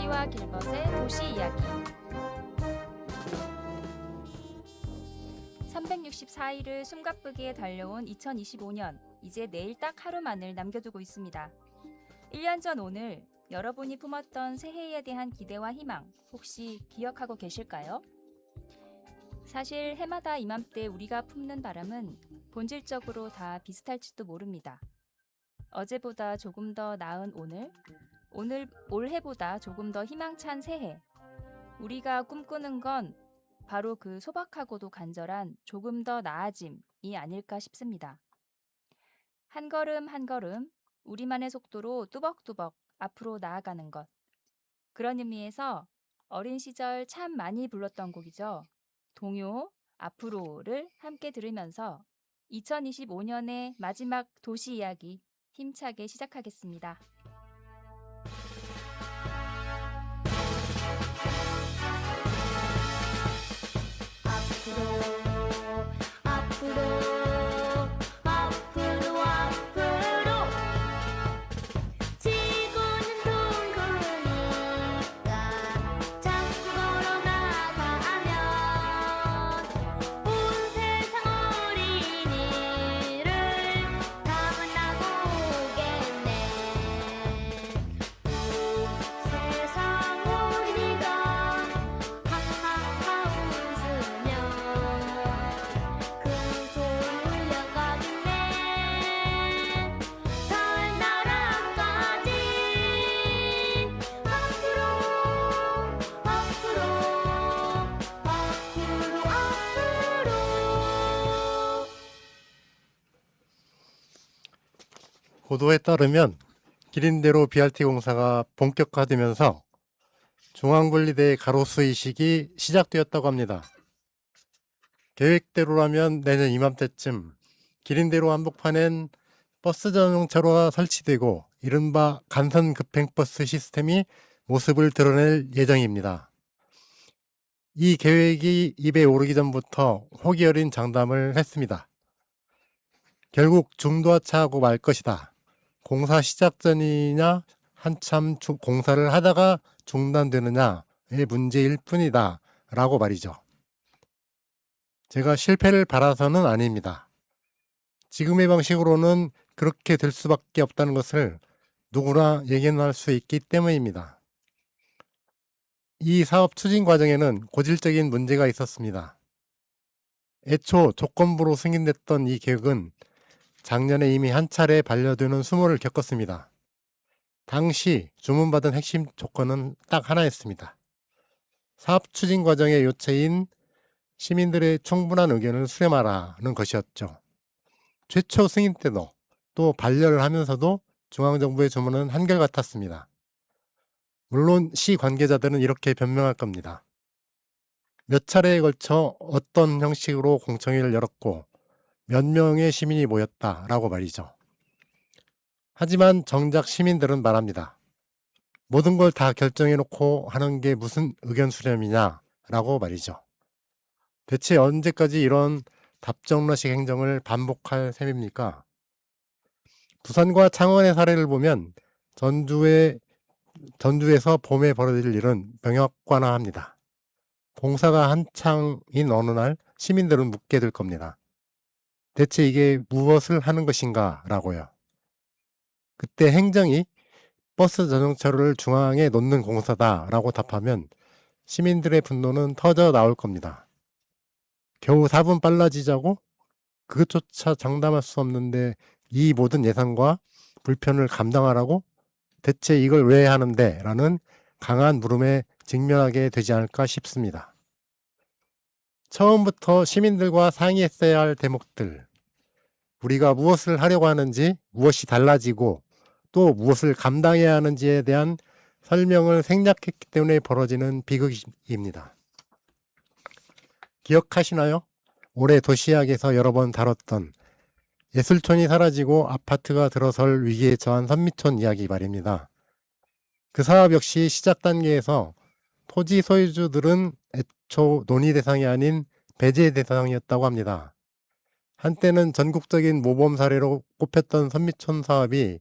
토끼와 길벗의 도시 이야기 364일을 숨가쁘게 달려온 2025년, 이제 내일 딱 하루만을 남겨두고 있습니다. 1년 전 오늘, 여러분이 품었던 새해에 대한 기대와 희망, 혹시 기억하고 계실까요? 사실 해마다 이맘때 우리가 품는 바람은 본질적으로 다 비슷할지도 모릅니다. 어제보다 조금 더 나은 오늘 올해보다 조금 더 희망찬 새해. 우리가 꿈꾸는 건 바로 그 소박하고도 간절한 조금 더 나아짐이 아닐까 싶습니다. 한 걸음 한 걸음 우리만의 속도로 뚜벅뚜벅 앞으로 나아가는 것. 그런 의미에서 어린 시절 참 많이 불렀던 곡이죠. 동요 앞으로를 함께 들으면서 2025년의 마지막 도시 이야기 힘차게 시작하겠습니다. 앞으로 앞으로 앞으로 지구는 둥그니까 자꾸 걸어나가면 온 세상 어린이를 다 만나고 오겠네. 온 세상 어린이가 하하하 웃으며 큰 손 올려가겠네. 달 나라까지 앞으로 앞으로 앞으로 보도에 따르면 기린대로 BRT 공사가 본격화되면서 중앙분리대 가로수 이식이 시작되었다고 합니다. 계획대로라면 내년 이맘때쯤 기린대로 한복판엔 버스 전용차로가 설치되고 이른바 간선급행버스 시스템이 모습을 드러낼 예정입니다. 이 계획이 입에 오르기 전부터 호기 어린 장담을 했습니다. 결국 중도하차하고 말 것이다. 공사 시작 전이냐 한참 공사를 하다가 중단되느냐의 문제일 뿐이다 라고 말이죠. 제가 실패를 바라서는 아닙니다. 지금의 방식으로는 그렇게 될 수밖에 없다는 것을 누구나 예견할 수 있기 때문입니다. 이 사업 추진 과정에는 고질적인 문제가 있었습니다. 애초 조건부로 승인됐던 이 계획은 작년에 이미 한 차례 반려되는 수모를 겪었습니다. 당시 주문받은 핵심 조건은 딱 하나였습니다. 사업 추진 과정의 요체인 시민들의 충분한 의견을 수렴하라는 것이었죠. 최초 승인 때도 또 반려를 하면서도 중앙정부의 주문은 한결같았습니다. 물론 시 관계자들은 이렇게 변명할 겁니다. 몇 차례에 걸쳐 어떤 형식으로 공청회를 열었고 몇 명의 시민이 모였다라고 말이죠. 하지만 정작 시민들은 말합니다. 모든 걸 다 결정해놓고 하는 게 무슨 의견 수렴이냐라고 말이죠. 대체 언제까지 이런 답정너식 행정을 반복할 셈입니까? 부산과 창원의 사례를 보면 전주에서 봄에 벌어질 일은 명확관화합니다. 공사가 한창인 어느 날 시민들은 묻게 될 겁니다. 대체 이게 무엇을 하는 것인가 라고요. 그때 행정이 버스 전용차로를 중앙에 놓는 공사다라고 답하면 시민들의 분노는 터져 나올 겁니다. 겨우 4분 빨라지자고? 그것조차 장담할 수 없는데 이 모든 예산과 불편을 감당하라고? 대체 이걸 왜 하는데? 라는 강한 물음에 직면하게 되지 않을까 싶습니다. 처음부터 시민들과 상의했어야 할 대목들, 우리가 무엇을 하려고 하는지, 무엇이 달라지고 또 무엇을 감당해야 하는지에 대한 설명을 생략했기 때문에 벌어지는 비극입니다. 기억하시나요? 올해 도시학에서 여러 번 다뤘던 예술촌이 사라지고 아파트가 들어설 위기에 처한 선미촌 이야기 말입니다. 그 사업 역시 시작 단계에서 토지 소유주들은 애초 논의 대상이 아닌 배제 대상이었다고 합니다. 한때는 전국적인 모범 사례로 꼽혔던 선미촌 사업이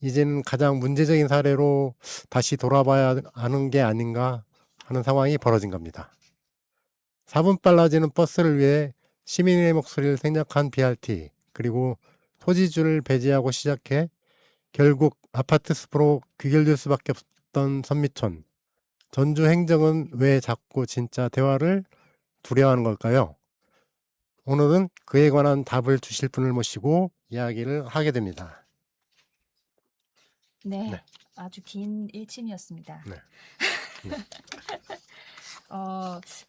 이제는 가장 문제적인 사례로 다시 돌아봐야 하는 게 아닌가 하는 상황이 벌어진 겁니다. 4분 빨라지는 버스를 위해 시민의 목소리를 생략한 BRT, 그리고 소지주를 배제하고 시작해 결국 아파트 숲으로 귀결될 수밖에 없던 선미촌. 전주 행정은 왜 자꾸 진짜 대화를 두려워하는 걸까요? 오늘은 그에 관한 답을 주실 분을 모시고 이야기를 하게 됩니다. 네, 네. 아주 긴 일침이었습니다. 네.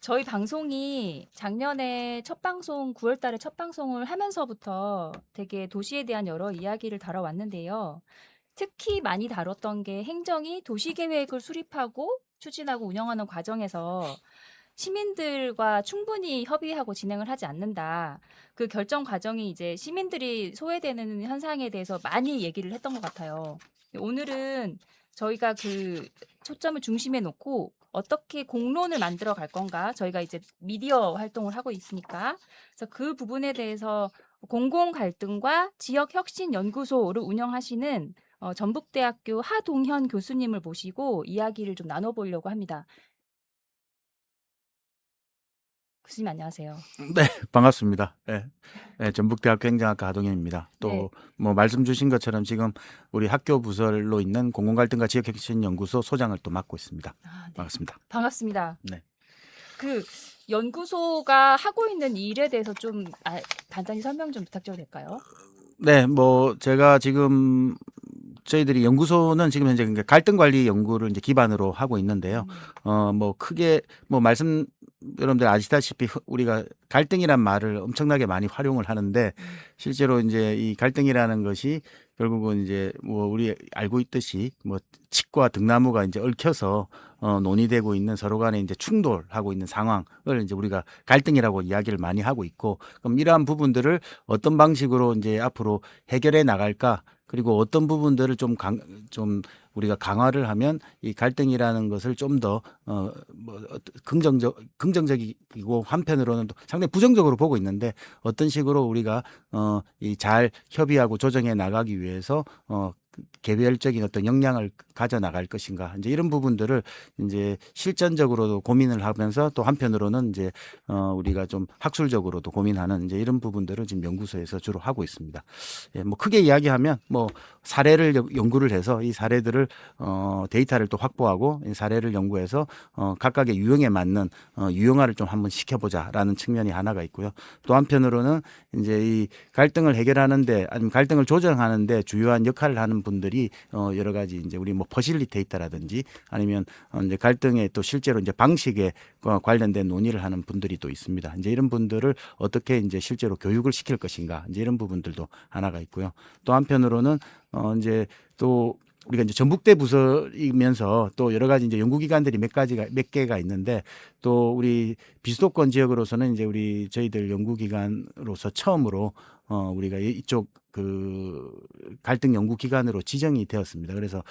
저희 방송이 작년에 첫 방송, 9월 달에 첫 방송을 하면서부터 되게 도시에 대한 여러 이야기를 다뤄왔는데요. 특히 많이 다뤘던 게 행정이 도시계획을 수립하고 추진하고 운영하는 과정에서 시민들과 충분히 협의하고 진행을 하지 않는다. 그 결정 과정이 이제 시민들이 소외되는 현상에 대해서 많이 얘기를 했던 것 같아요. 오늘은 저희가 그 초점을 중심에 놓고 어떻게 공론을 만들어 갈 건가? 저희가 이제 미디어 활동을 하고 있으니까. 그래서 그 부분에 대해서 공공 갈등과 지역 혁신 연구소를 운영하시는 전북대학교 하동현 교수님을 모시고 이야기를 좀 나눠보려고 합니다. 교수님 안녕하세요. 네, 반갑습니다. 예. 예, 전북대학교 행정학과 하동현입니다. 네. 또 뭐 말씀 주신 것처럼 지금 우리 학교 부설로 있는 공공갈등과 지역혁신연구소 소장을 또 맡고 있습니다. 아, 네. 반갑습니다. 반갑습니다. 네. 그 연구소가 하고 있는 일에 대해서 좀 간단히 설명 좀 부탁드려도 될까요? 네, 뭐 제가 지금 저희들이 연구소는 지금 현재 그러니까 갈등 관리 연구를 이제 기반으로 하고 있는데요. 뭐 크게 뭐 말씀 여러분들 아시다시피 우리가 갈등이란 말을 엄청나게 많이 활용을 하는데 실제로 이제 이 갈등이라는 것이 결국은 이제 뭐 우리 알고 있듯이 뭐 칡과 등나무가 이제 얽혀서 논의되고 있는 서로 간에 이제 충돌하고 있는 상황을 이제 우리가 갈등이라고 이야기를 많이 하고 있고, 그럼 이러한 부분들을 어떤 방식으로 이제 앞으로 해결해 나갈까? 그리고 어떤 부분들을 좀 우리가 강화를 하면 이 갈등이라는 것을 좀 더 긍정적이고 한편으로는 또 상당히 부정적으로 보고 있는데 어떤 식으로 우리가 이 잘 협의하고 조정해 나가기 위해서 개별적인 어떤 역량을 가져 나갈 것인가, 이제 이런 부분들을 이제 실전적으로도 고민을 하면서 또 한편으로는 이제 우리가 좀 학술적으로도 고민하는 이제 이런 부분들을 지금 연구소에서 주로 하고 있습니다. 예, 뭐 크게 이야기하면 뭐 사례를 연구를 해서 이 사례들을 데이터를 또 확보하고 이 사례를 연구해서 각각의 유형에 맞는 유형화를 좀 한번 시켜보자라는 측면이 하나가 있고요. 또 한편으로는 이제 이 갈등을 해결하는데 아니면 갈등을 조정하는데 주요한 역할을 하는 분들이 여러 가지 이제 우리 뭐 퍼실리테이터라든지 아니면 이제 갈등의 또 실제로 이제 방식에 관련된 논의를 하는 분들이 또 있습니다. 이제 이런 분들을 어떻게 이제 실제로 교육을 시킬 것인가, 이제 이런 부분들도 하나가 있고요. 또 한편으로는 이제 또 우리가 이제 전북대 부서이면서 또 여러 가지 이제 연구기관들이 몇 개가 있는데, 또 우리 비수도권 지역으로서는 이제 우리 저희들 연구기관으로서 처음으로 우리가 이쪽 그 갈등 연구기관으로 지정이 되었습니다. 그래서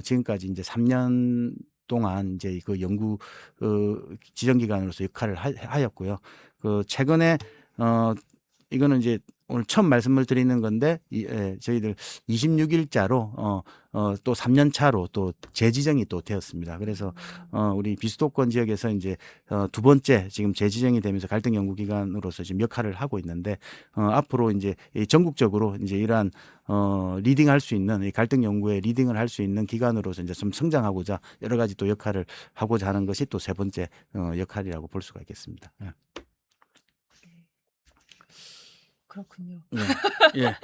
지금까지 이제 3년 동안 이제 그 연구 지정기관으로서 역할을 하였고요. 그 최근에 이거는 이제 오늘 처음 말씀을 드리는 건데 저희들 26일자로 또 3년 차로 또 재지정이 또 되었습니다. 그래서 우리 비수도권 지역에서 이제 두 번째 지금 재지정이 되면서 갈등 연구기관으로서 지금 역할을 하고 있는데, 앞으로 이제 전국적으로 이제 이러한 리딩할 수 있는 이 갈등 연구에 리딩을 할 수 있는 기관으로서 이제 좀 성장하고자 여러 가지 또 역할을 하고자 하는 것이 또 세 번째 역할이라고 볼 수가 있겠습니다. 예. 그렇군요. 예. 예.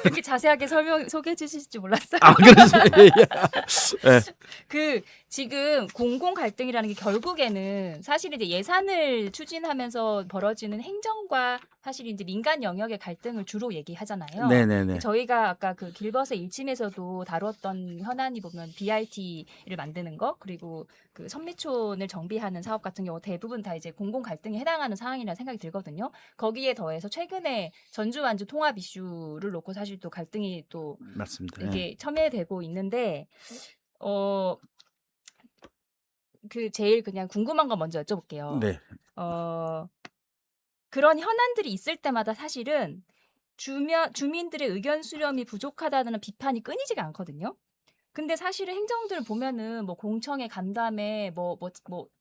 그렇게 자세하게 소개해 주실 줄 몰랐어요. 아, 그렇습니다. 예. 예. 그 지금 공공 갈등이라는 게 결국에는 사실 이제 예산을 추진하면서 벌어지는 행정과 사실 이제 민간 영역의 갈등을 주로 얘기하잖아요. 네네네. 저희가 아까 그 길벗의 일침에서도 다뤘던 현안이 보면 BRT를 만드는 거, 그리고 그 선미촌을 정비하는 사업 같은 경우 대부분 다 이제 공공 갈등에 해당하는 상황이라 생각이 들거든요. 거기에 더해서 최근에 전주 완주 통합 이슈를 놓고 사실 또 갈등이 또 맞습니다. 예. 이게 첨예되고 있는데 그 제일 그냥 궁금한 거 먼저 여쭤볼게요. 네. 그런 현안들이 있을 때마다 사실은 주민들의 의견 수렴이 부족하다는 비판이 끊이지가 않거든요. 근데 사실은 행정들을 보면은 뭐 공청회 간담회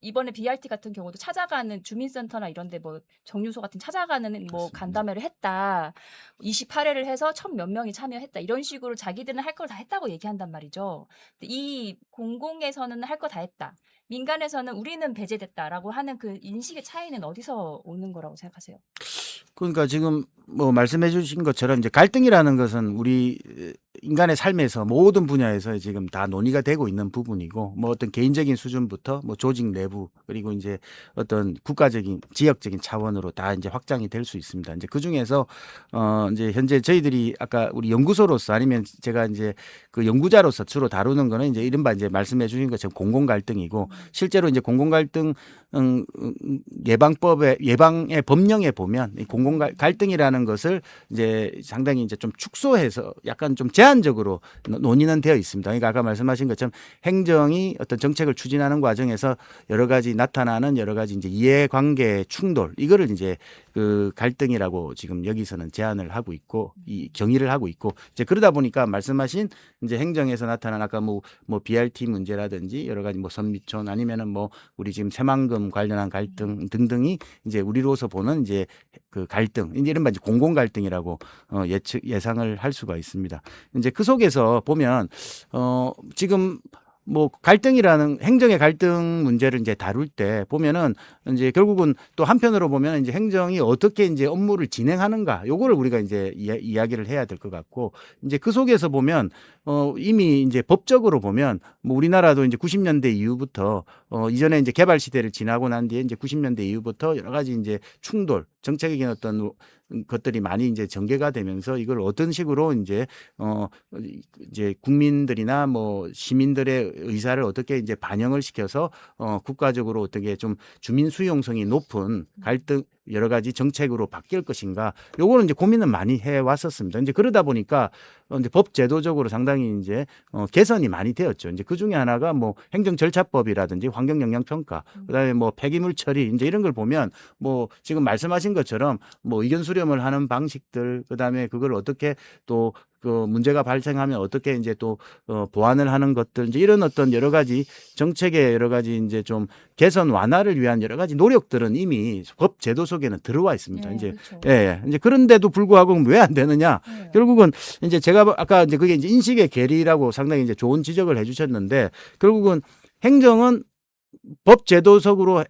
이번에 BRT 같은 경우도 찾아가는 주민센터나 이런 데 뭐 정류소 같은 찾아가는 뭐 그렇습니다. 간담회를 했다. 28회를 해서 1,000 몇 명이 참여했다. 이런 식으로 자기들은 할 걸 다 했다고 얘기한단 말이죠. 근데 이 공공에서는 할 거 다 했다. 민간에서는 우리는 배제됐다라고 하는 그 인식의 차이는 어디서 오는 거라고 생각하세요? 그러니까 지금 뭐 말씀해 주신 것처럼 이제 갈등이라는 것은 우리 인간의 삶에서 모든 분야에서 지금 다 논의가 되고 있는 부분이고, 뭐 어떤 개인적인 수준부터 뭐 조직 내부, 그리고 이제 어떤 국가적인 지역적인 차원으로 다 이제 확장이 될 수 있습니다. 이제 그중에서 이제 현재 저희들이 아까 우리 연구소로서 아니면 제가 이제 그 연구자로서 주로 다루는 거는 이제 이른바 이제 말씀해 주신 것처럼 공공 갈등이고, 실제로 이제 공공 갈등 예방의 법령에 보면 이 공공 갈등이라는 것을 이제 상당히 이제 좀 축소해서 약간 좀 제한적으로 논의는 되어 있습니다. 그러니까 아까 말씀하신 것처럼 행정이 어떤 정책을 추진하는 과정에서 여러 가지 나타나는 여러 가지 이제 이해관계 충돌, 이거를 이제 그 갈등이라고 지금 여기서는 제안을 하고 있고, 이 경의를 하고 있고, 이제 그러다 보니까 말씀하신 이제 행정에서 나타난 아까 뭐 BRT 문제라든지 여러 가지 뭐 선미촌 아니면은 뭐 우리 지금 새만금 관련한 갈등 등등이 이제 우리로서 보는 이제 그 갈등, 이제 이른바 이제 공공 갈등이라고 예상을 할 수가 있습니다. 이제 그 속에서 보면 지금 뭐 갈등이라는 행정의 갈등 문제를 이제 다룰 때 보면은 이제 결국은 또 한편으로 보면 이제 행정이 어떻게 이제 업무를 진행하는가, 요거를 우리가 이제 이야기를 해야 될 것 같고, 이제 그 속에서 보면 이미 이제 법적으로 보면 뭐 우리나라도 이제 90년대 이후부터 이전에 이제 개발 시대를 지나고 난 뒤에 이제 90년대 이후부터 여러 가지 이제 충돌, 정책적인 어떤 것들이 많이 이제 전개가 되면서 이걸 어떤 식으로 이제 국민들이나 뭐 시민들의 의사를 어떻게 이제 반영을 시켜서 국가적으로 어떻게 좀 주민 수용성이 높은 갈등 여러 가지 정책으로 바뀔 것인가, 요거는 이제 고민은 많이 해 왔었습니다. 이제 그러다 보니까 이제 법 제도적으로 상당히 이제 개선이 많이 되었죠. 이제 그 중에 하나가 뭐 행정절차법이라든지 환경영향평가, 그다음에 뭐 폐기물 처리, 이제 이런 걸 보면 뭐 지금 말씀하신 것처럼 뭐 의견 수렴을 하는 방식들, 그다음에 그걸 어떻게 또 그 문제가 발생하면 어떻게 이제 또 보완을 하는 것들, 이제 이런 어떤 여러 가지 정책의 여러 가지 이제 좀 개선 완화를 위한 여러 가지 노력들은 이미 법 제도 속에는 들어와 있습니다. 네, 이제 그렇죠. 이제 그런데도 불구하고 왜 안 되느냐? 네. 결국은 이제 제가 아까 이제 그게 이제 인식의 괴리라고 상당히 이제 좋은 지적을 해주셨는데, 결국은 행정은 법 제도적으로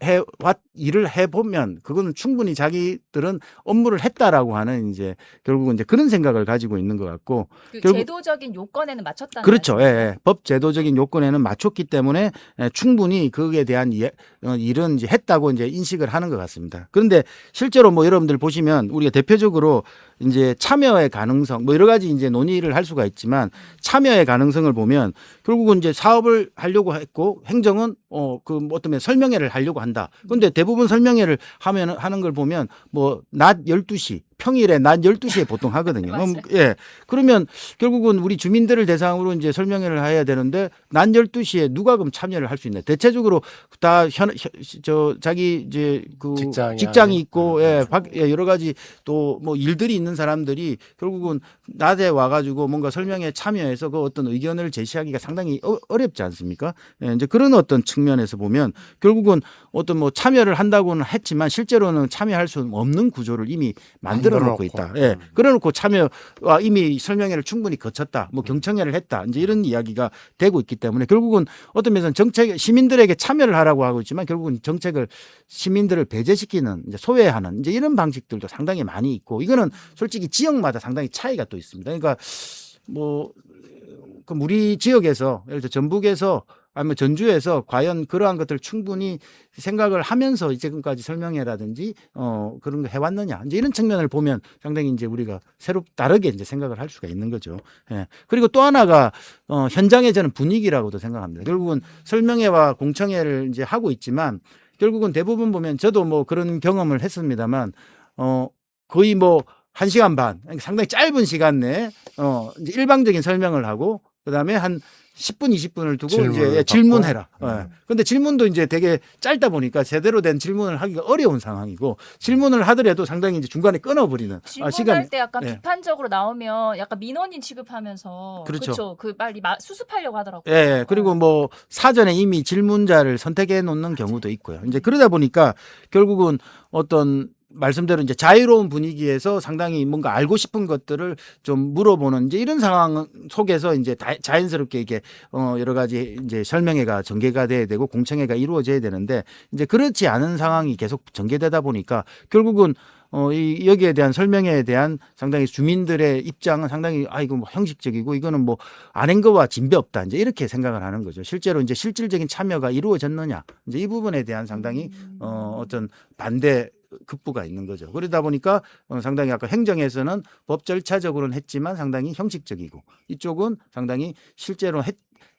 일을 해보면 그거는 충분히 자기들은 업무를 했다라고 하는 이제 결국은 이제 그런 생각을 가지고 있는 것 같고, 그 결국 제도적인 요건에는 맞췄다는 그렇죠. 말씀이세요? 법 제도적인 요건에는 맞췄기 때문에 충분히 거기에 대한 일은 이제 했다고 이제 인식을 하는 것 같습니다. 그런데 실제로 뭐 여러분들 보시면 우리가 대표적으로 이제 참여의 가능성, 뭐 여러 가지 이제 논의를 할 수가 있지만, 참여의 가능성을 보면 결국은 이제 사업을 하려고 했고 행정은 그 어떤 설명회를 하려고 한다. 그런데 대부분 설명회를 하는 걸 보면 뭐 낮 12시, 평일에 낮 12시에 보통 하거든요. 맞아요. 그러면 결국은 우리 주민들을 대상으로 이제 설명회를 해야 되는데 낮 12시에 누가 그럼 참여를 할 수 있나요? 대체적으로 다 자기 이제 그 직장이 있고 여러 가지 또 뭐 일들이 있는 사람들이 결국은 낮에 와가지고 뭔가 설명회에 참여해서 그 어떤 의견을 제시하기가 상당히 어렵지 않습니까? 이제 그런 어떤 측면에서 보면 결국은 어떤 뭐 참여를 한다고는 했지만 실제로는 참여할 수 없는 구조를 이미 만들어 놓고 있다. 그래놓고 참여와 이미 설명회를 충분히 거쳤다. 뭐 경청회를 했다. 이제 이런 이야기가 되고 있기 때문에 결국은 어떤 면에서는 시민들에게 참여를 하라고 하고 있지만 결국은 정책을 시민들을 배제시키는 이제 소외하는 이제 이런 방식들도 상당히 많이 있고, 이거는 솔직히 지역마다 상당히 차이가 또 있습니다. 그러니까 뭐 그럼 우리 지역에서 예를 들어 전북에서 아니면 전주에서 과연 그러한 것들을 충분히 생각을 하면서 지금까지 설명회라든지 그런 거 해왔느냐, 이제 이런 측면을 보면 상당히 이제 우리가 다르게 이제 생각을 할 수가 있는 거죠. 그리고 또 하나가 현장의 저는 분위기라고도 생각합니다. 결국은 설명회와 공청회를 이제 하고 있지만 결국은 대부분 보면 저도 뭐 그런 경험을 했습니다만 거의 뭐 1시간 반, 상당히 짧은 시간 내에 이제 일방적인 설명을 하고 그다음에 한 10분, 20분을 두고 질문을 이제 받고. 질문해라. 음. 근데 질문도 이제 되게 짧다 보니까 제대로 된 질문을 하기가 어려운 상황이고 질문을 하더라도 상당히 이제 중간에 끊어버리는 질문할 때 약간 예. 비판적으로 나오면 약간 민원인 취급하면서 그렇죠. 그 빨리 수습하려고 하더라고요. 예, 그리고 뭐 사전에 이미 질문자를 선택해 놓는 경우도 있고요. 이제 그러다 보니까 결국은 어떤 말씀대로 이제 자유로운 분위기에서 상당히 뭔가 알고 싶은 것들을 좀 물어보는 이제 이런 상황 속에서 이제 자연스럽게 이게 여러 가지 이제 설명회가 전개가 돼야 되고 공청회가 이루어져야 되는데 이제 그렇지 않은 상황이 계속 전개되다 보니까 결국은 여기에 대한 설명회에 대한 상당히 주민들의 입장은 상당히 이거 뭐 형식적이고 이거는 뭐 아닌 거와 진배 없다 이제 이렇게 생각을 하는 거죠. 실제로 이제 실질적인 참여가 이루어졌느냐 이제 이 부분에 대한 상당히 어떤 반대 급부가 있는 거죠. 그러다 보니까 상당히 아까 행정에서는 법 절차적으로는 했지만 상당히 형식적이고 이쪽은 상당히 실제로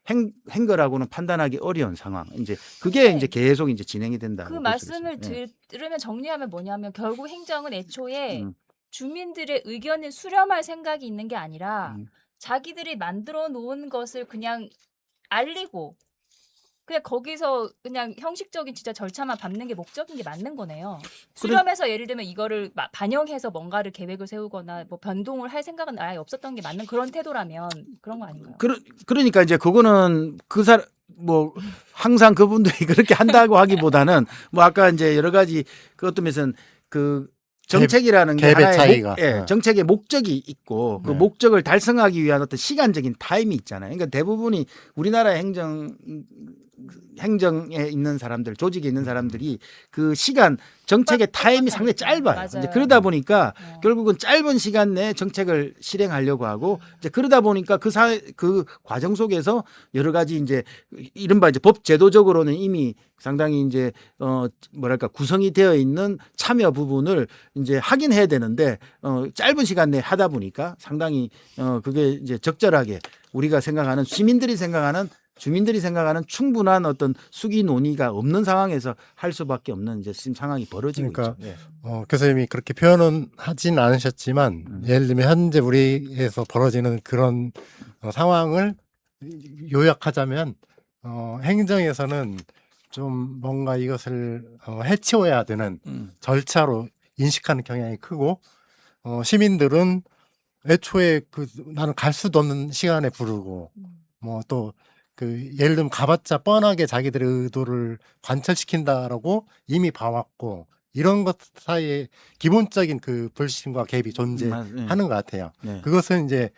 한 거라고는 판단하기 어려운 상황. 이제 그게 네. 이제 계속 이제 진행이 된다. 그 말씀을 들으면 정리하면 뭐냐면 결국 행정은 애초에 주민들의 의견을 수렴할 생각이 있는 게 아니라 자기들이 만들어 놓은 것을 그냥 알리고 그냥 거기서 그냥 형식적인 진짜 절차만 밟는 게 목적인 게 맞는 거네요. 수렴해서 예를 들면 이거를 반영해서 뭔가를 계획을 세우거나 뭐 변동을 할 생각은 아예 없었던 게 맞는 그런 태도라면 그런 거 아닌가요? 그러니까 이제 그거는 뭐 항상 그분들이 그렇게 한다고 하기보다는 뭐 아까 이제 여러 가지 그것도 무슨 그 정책이라는 게 갭의 하나의 차이가. 정책의 목적이 있고 그 네. 목적을 달성하기 위한 어떤 시간적인 타임이 있잖아요. 그러니까 대부분이 우리나라의 행정에 있는 사람들, 조직에 있는 사람들이 그 시간 정책의 타임이 상당히 짧아요. 맞아요. 이제 그러다 보니까 어. 결국은 짧은 시간 내에 정책을 실행하려고 하고 이제 그러다 보니까 그 과정 속에서 여러 가지 이제 이른바 이제 법 제도적으로는 이미 상당히 이제 뭐랄까 구성이 되어 있는 참여 부분을 이제 하긴 해야 되는데 짧은 시간 내에 하다 보니까 상당히 그게 이제 적절하게 우리가 생각하는 주민들이 생각하는 충분한 어떤 수기 논의가 없는 상황에서 할 수밖에 없는 이제 지금 상황이 벌어지고 그러니까 있죠. 예. 교수님이 그렇게 표현은 하진 않으셨지만 예를 들면 현재 우리에서 벌어지는 그런 상황을 요약하자면 행정에서는 좀 뭔가 이것을 해치워야 되는 절차로 인식하는 경향이 크고 시민들은 애초에 나는 갈 수도 없는 시간에 부르고 뭐 또 예를 들면 가봤자 뻔하게 자기들의 의도를 관철시킨다라고 이미 봐왔고 이런 것 사이에 기본적인 그 불신과 갭이 존재하는 것 같아요. 네. 그것은 이제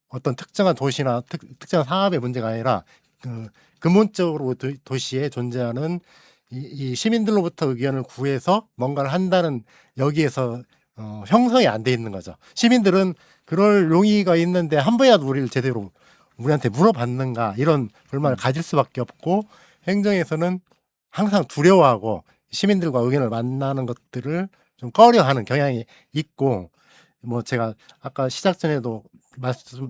어떤 특정한 도시나 특정한 사업의 문제가 아니라 근본적으로 도시에 존재하는 이 시민들로부터 의견을 구해서 뭔가를 한다는 여기에서 형성이 안 돼 있는 거죠. 시민들은 그럴 용의가 있는데 한 번이라도 우리한테 물어봤는가 이런 불만을 가질 수밖에 없고 행정에서는 항상 두려워하고 시민들과 의견을 만나는 것들을 좀 꺼려하는 경향이 있고 뭐 제가 아까 시작 전에도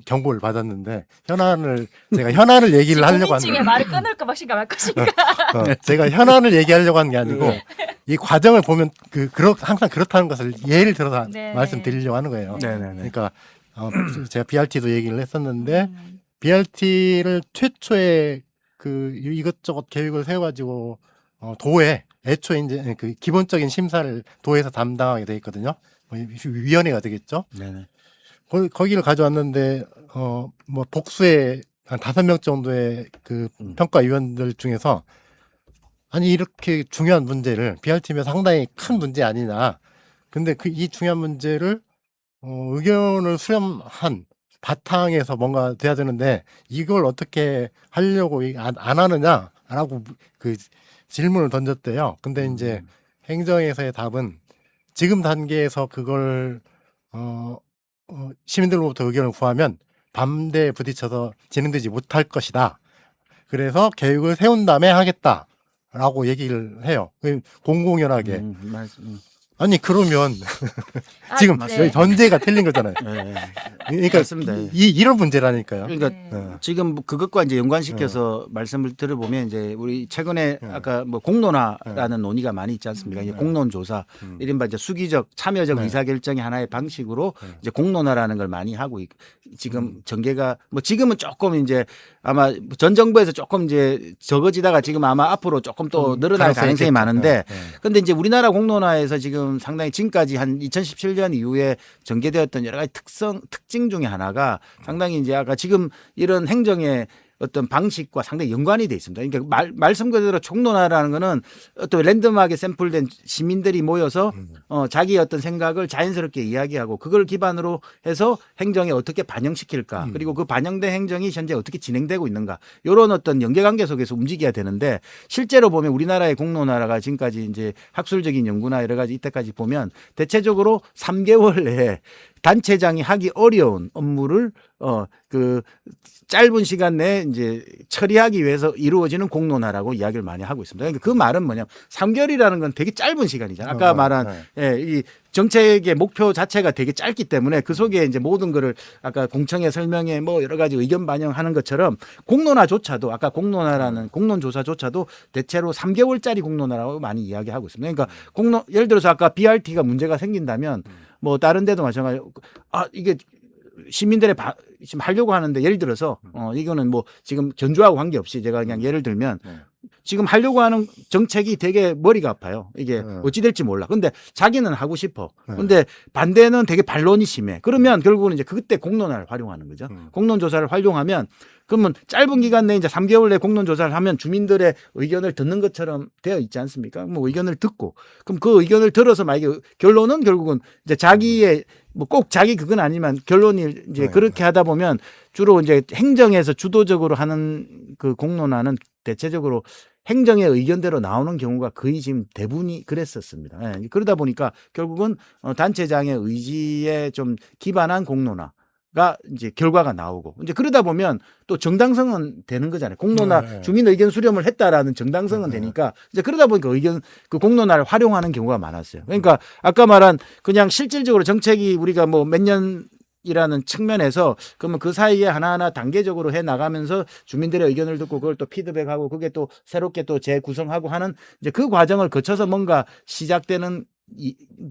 경고를 받았는데 제가 현안을 얘기를 하려고 고민 중에 하는데 말을 끊을까 말까 말 것인가. 제가 현안을 얘기하려고 하는 게 아니고 이 과정을 보면 항상 그렇다는 것을 예를 들어서 네. 말씀드리려고 하는 거예요. 네네네. 그러니까 제가 BRT도 얘기를 했었는데 BRT를 최초에 이것저것 계획을 세워가지고 도에 애초에 이제 그 기본적인 심사를 도에서 담당하게 돼 있거든요. 위원회가 되겠죠. 네네. 거기를 가져왔는데 뭐 복수의 한 5명 정도의 그 평가위원들 중에서 아니 이렇게 중요한 문제를 BRT면 상당히 큰 문제 아니냐. 근데 이 중요한 문제를 의견을 수렴한 바탕에서 뭔가 돼야 되는데 이걸 어떻게 하려고 안 하느냐라고 그 질문을 던졌대요. 근데 이제 행정에서의 답은 지금 단계에서 그걸 시민들로부터 의견을 구하면 반대에 부딪혀서 진행되지 못할 것이다. 그래서 계획을 세운 다음에 하겠다라고 얘기를 해요. 공공연하게. 아니 그러면 아, 지금 네. 여기 전제가 틀린 거잖아요. 네. 그러니까 맞습니다. 이런 문제라니까요. 그러니까 네. 지금 뭐 그것과 이제 연관시켜서 말씀을 들어보면 이제 우리 최근에 아까 뭐 공론화라는 논의가 많이 있지 않습니까? 이제 공론조사, 이른바 이제 수기적 참여적 의사결정의 하나의 방식으로 이제 공론화라는 걸 많이 하고 지금 전개가 뭐 지금은 조금 이제 아마 전 정부에서 조금 이제 적어지다가 지금 아마 앞으로 조금 또 늘어날 가능성이 많은데 근데 이제 우리나라 공론화에서 지금 상당히 지금까지 한 2017년 이후에 전개되었던 여러 가지 특징 중에 하나가 상당히 이제 아까 지금 이런 행정의 어떤 방식과 상당히 연관이 돼 있습니다. 그러니까 말씀 그대로 총론화라는 거는 어떤 랜덤하게 샘플된 시민들이 모여서 자기의 어떤 생각을 자연스럽게 이야기하고 그걸 기반으로 해서 행정에 어떻게 반영시킬까 그리고 그 반영된 행정이 현재 어떻게 진행되고 있는가 이런 어떤 연계관계 속에서 움직여야 되는데 실제로 보면 우리나라의 공론화가 지금까지 이제 학술적인 연구나 여러 가지 이때까지 보면 대체적으로 3개월 내에 단체장이 하기 어려운 업무를 그 짧은 시간 내에 이제 처리하기 위해서 이루어지는 공론화라고 이야기를 많이 하고 있습니다. 그러니까 그 말은 뭐냐면 3개월이라는 건 되게 짧은 시간이잖아요. 아까 말한 이 정책의 목표 자체가 되게 짧기 때문에 그 속에 이제 모든 거를 아까 공청회 설명회 뭐 여러 가지 의견 반영하는 것처럼 공론화조차도 아까 공론화라는 공론조사조차도 대체로 3개월짜리 공론화라고 많이 이야기하고 있습니다. 그러니까 예를 들어서 아까 BRT가 문제가 생긴다면 뭐 다른 데도 마찬가지로 이게 시민들의 지금 하려고 하는데 예를 들어서 이거는 뭐 지금 견주하고 관계없이 제가 그냥 예를 들면 지금 하려고 하는 정책이 되게 머리가 아파요. 이게 어찌 될지 몰라. 근데 자기는 하고 싶어. 근데 반대는 되게 반론이 심해. 그러면 결국은 이제 그때 공론화를 활용하는 거죠. 공론조사를 활용하면 그러면 짧은 기간 내에 이제 3개월 내 공론조사를 하면 주민들의 의견을 듣는 것처럼 되어 있지 않습니까? 뭐 의견을 듣고 그럼 그 의견을 들어서 만약에 결론은 결국은 이제 자기의 뭐 꼭 자기 그건 아니지만 결론이 이제 그렇게 하다 보면 주로 이제 행정에서 주도적으로 하는 그 공론화는 대체적으로 행정의 의견대로 나오는 경우가 거의 지금 대부분이 그랬었습니다. 예, 그러다 보니까 결국은 단체장의 의지에 좀 기반한 공론화가 이제 결과가 나오고 이제 그러다 보면 또 정당성은 되는 거잖아요. 공론화 주민 의견 수렴을 했다라는 정당성은 되니까 이제 그러다 보니까 그 공론화를 활용하는 경우가 많았어요. 그러니까 아까 말한 그냥 실질적으로 정책이 우리가 뭐 몇 년 이라는 측면에서 그러면 그 사이에 하나하나 단계적으로 해 나가면서 주민들의 의견을 듣고 그걸 또 피드백하고 그게 또 새롭게 또 재구성하고 하는 이제 그 과정을 거쳐서 뭔가 시작되는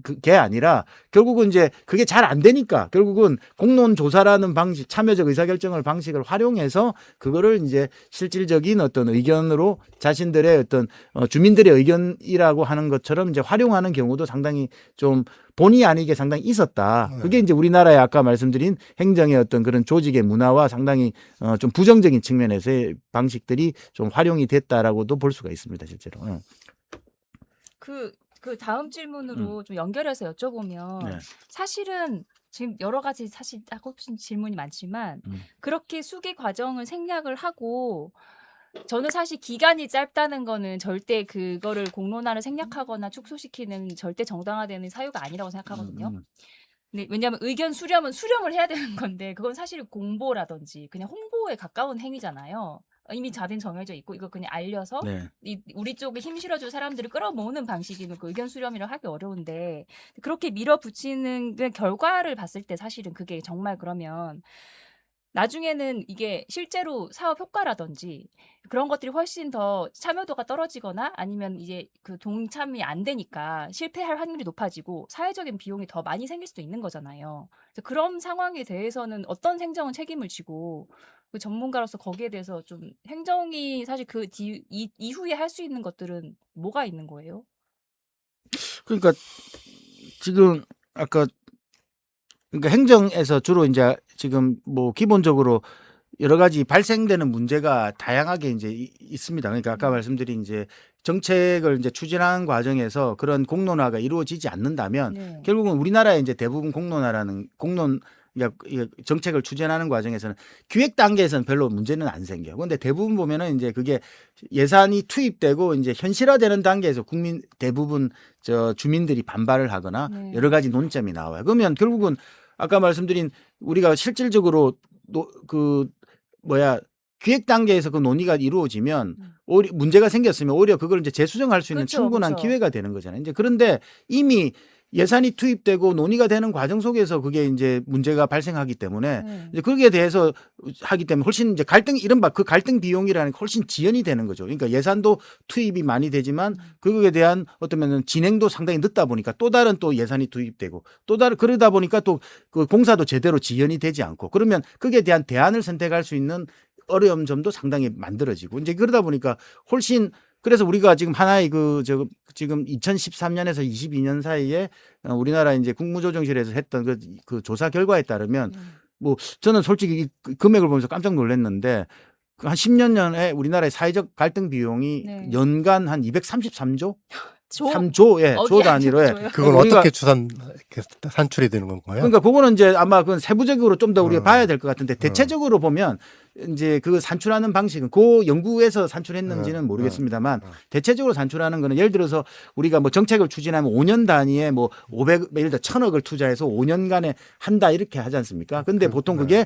그게 아니라 결국은 이제 그게 잘 안 되니까 결국은 공론조사라는 방식, 참여적 의사결정을 방식을 활용해서 그거를 이제 실질적인 어떤 의견으로 자신들의 어떤 주민들의 의견이라고 하는 것처럼 이제 활용하는 경우도 상당히 좀 본의 아니게 상당히 있었다. 그게 이제 우리나라의 아까 말씀드린 행정의 어떤 그런 조직의 문화와 상당히 좀 부정적인 측면에서의 방식들이 좀 활용이 됐다라고도 볼 수가 있습니다, 실제로. 그 다음 질문으로 좀 연결해서 여쭤보면 네. 사실은 지금 여러 가지 사실 하고 싶은 질문이 많지만 그렇게 수기 과정을 생략을 하고 저는 사실 기간이 짧다는 거는 절대 그거를 공론화를 생략하거나 축소시키는 절대 정당화되는 사유가 아니라고 생각하거든요. 근데 왜냐하면 의견 수렴은 수렴을 해야 되는 건데 그건 사실 공보라든지 그냥 홍보에 가까운 행위잖아요. 이미 자된 정해져 있고 이거 그냥 알려서 네. 우리 쪽에 힘 실어줄 사람들을 끌어모으는 방식이면 그 의견 수렴이라고 하기 어려운데 그렇게 밀어붙이는 그 결과를 봤을 때 사실은 그게 정말 그러면 나중에는 이게 실제로 사업 효과라든지 그런 것들이 훨씬 더 참여도가 떨어지거나 아니면 이제 그 동참이 안 되니까 실패할 확률이 높아지고 사회적인 비용이 더 많이 생길 수도 있는 거잖아요. 그래서 그런 상황에 대해서는 어떤 행정은 책임을 지고 그 전문가로서 거기에 대해서 좀 행정이 사실 이후에 할 수 있는 것들은 뭐가 있는 거예요? 그러니까 지금 아까 그러니까 행정에서 주로 이제 지금 뭐 기본적으로 여러 가지 발생되는 문제가 다양하게 이제 있습니다. 그러니까 아까 말씀드린 이제 정책을 이제 추진하는 과정에서 그런 공론화가 이루어지지 않는다면 네. 결국은 우리나라의 이제 대부분 그러니까 정책을 추진하는 과정에서는 기획 단계에서는 별로 문제는 안 생겨요. 그런데 대부분 보면은 이제 그게 예산이 투입되고 이제 현실화되는 단계에서 대부분 주민들이 반발을 하거나 네. 여러 가지 논점이 나와요. 그러면 결국은 아까 말씀드린 우리가 실질적으로 기획 단계에서 그 논의가 이루어지면 오히려 문제가 생겼으면 오히려 그걸 이제 재수정할 수 있는 그렇죠, 충분한 그렇죠. 기회가 되는 거잖아요. 이제 그런데 이미 예산이 투입되고 논의가 되는 과정 속에서 그게 이제 문제가 발생하기 때문에 네. 이제 거기에 대해서 하기 때문에 훨씬 이제 갈등 이른바 그 갈등 비용이라는 게 훨씬 지연이 되는 거죠. 그러니까 예산도 투입이 많이 되지만 그거에 대한 어떠면은 진행도 상당히 늦다 보니까 또 다른 또 예산이 투입되고 또 다른 그러다 보니까 또 그 공사도 제대로 지연이 되지 않고 그러면 거기에 대한 대안을 선택할 수 있는 어려움 점도 상당히 만들어지고 이제 그러다 보니까 훨씬 그래서 우리가 지금 하나의 지금 2013년에서 22년 사이에 우리나라 이제 국무조정실에서 했던 그 조사 결과에 따르면 뭐 저는 솔직히 이 금액을 보면서 깜짝 놀랐는데 그 한 10년 전에 우리나라의 사회적 갈등 비용이 네. 연간 한 233조? 조? 3조, 예, 조 단위로. 예. 조요? 그건 우리가- 어떻게 산출이 되는 건가요? 그러니까 그거는 이제 아마 그건 세부적으로 좀 더 우리가 어. 봐야 될 것 같은데 대체적으로 보면 이제 그 산출하는 방식은 그 연구에서 산출했는지는 모르겠습니다만 대체적으로 산출하는 거는 예를 들어서 우리가 뭐 정책을 추진하면 5년 단위에 뭐 500, 예를 들어 1,000억을 투자해서 5년간에 한다 이렇게 하지 않습니까? 근데 보통 그게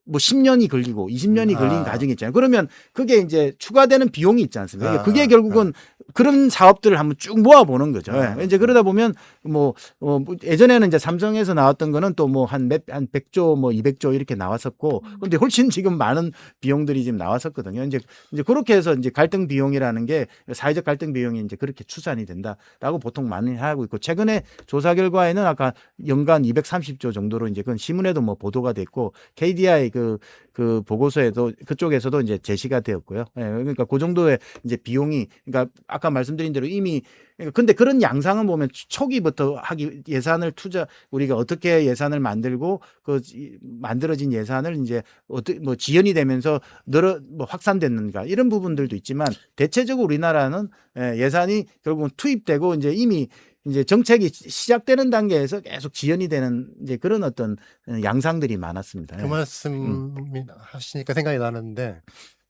뭐 10년이 걸리고 20년이 걸린 과정이 있잖아요. 그러면 그게 이제 추가되는 비용이 있지 않습니까? 그러니까 그게 결국은 그런 사업들을 한번 쭉 모아보는 거죠. 예. 이제 그러다 보면 뭐 예전에는 이제 삼성에서 나왔던 거는 또 뭐 한 100조 뭐 200조 이렇게 나왔었고 근데 훨씬 지금 많은 비용들이 지금 나왔었거든요. 이제 그렇게 해서 이제 갈등 비용이라는 게 사회적 갈등 비용이 이제 그렇게 추산이 된다라고 보통 많이 하고 있고 최근에 조사 결과에는 아까 연간 230조 정도로 이제 그건 신문에도 뭐 보도가 됐고 KDI 그 보고서에도 그쪽에서도 이제 제시가 되었고요. 예, 그러니까 그 정도의 이제 비용이 그러니까 아까 말씀드린 대로 이미 그러니까 근데 그런 양상은 보면 초기부터 예산을 우리가 어떻게 예산을 만들고 만들어진 예산을 이제 어떻게 뭐 지연이 되면서 뭐 확산됐는가 이런 부분들도 있지만 대체적으로 우리나라는 예산이 결국은 투입되고 이제 정책이 시작되는 단계에서 계속 지연이 되는 이제 그런 어떤 양상들이 많았습니다. 그 말씀 하시니까 생각이 나는데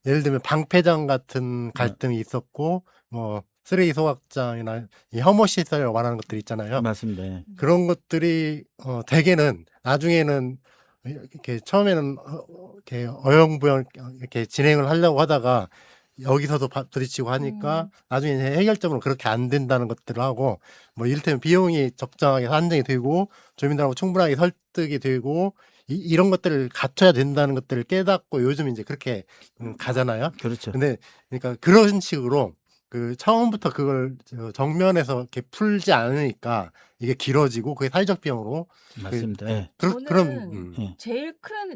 예를 들면 방패장 같은 갈등이 있었고 뭐 쓰레기 소각장이나 이 혐오 시설을 말하는 것들 있잖아요. 맞습니다. 예. 그런 것들이 대개는 나중에는 이렇게 처음에는 이렇게 어영부영 이렇게 진행을 하려고 하다가 여기서도 부딪히고 하니까 나중에 이제 해결적으로 그렇게 안 된다는 것들을 하고 뭐 이를테면 비용이 적정하게 산정이 되고 주민들하고 충분하게 설득이 되고 이런 것들을 갖춰야 된다는 것들을 깨닫고 요즘 이제 그렇게 가잖아요. 그렇죠. 근데 그러니까 그런 식으로 그 처음부터 그걸 정면에서 이렇게 풀지 않으니까 이게 길어지고 그게 사회적 비용으로 맞습니다. 예. 그럼 예.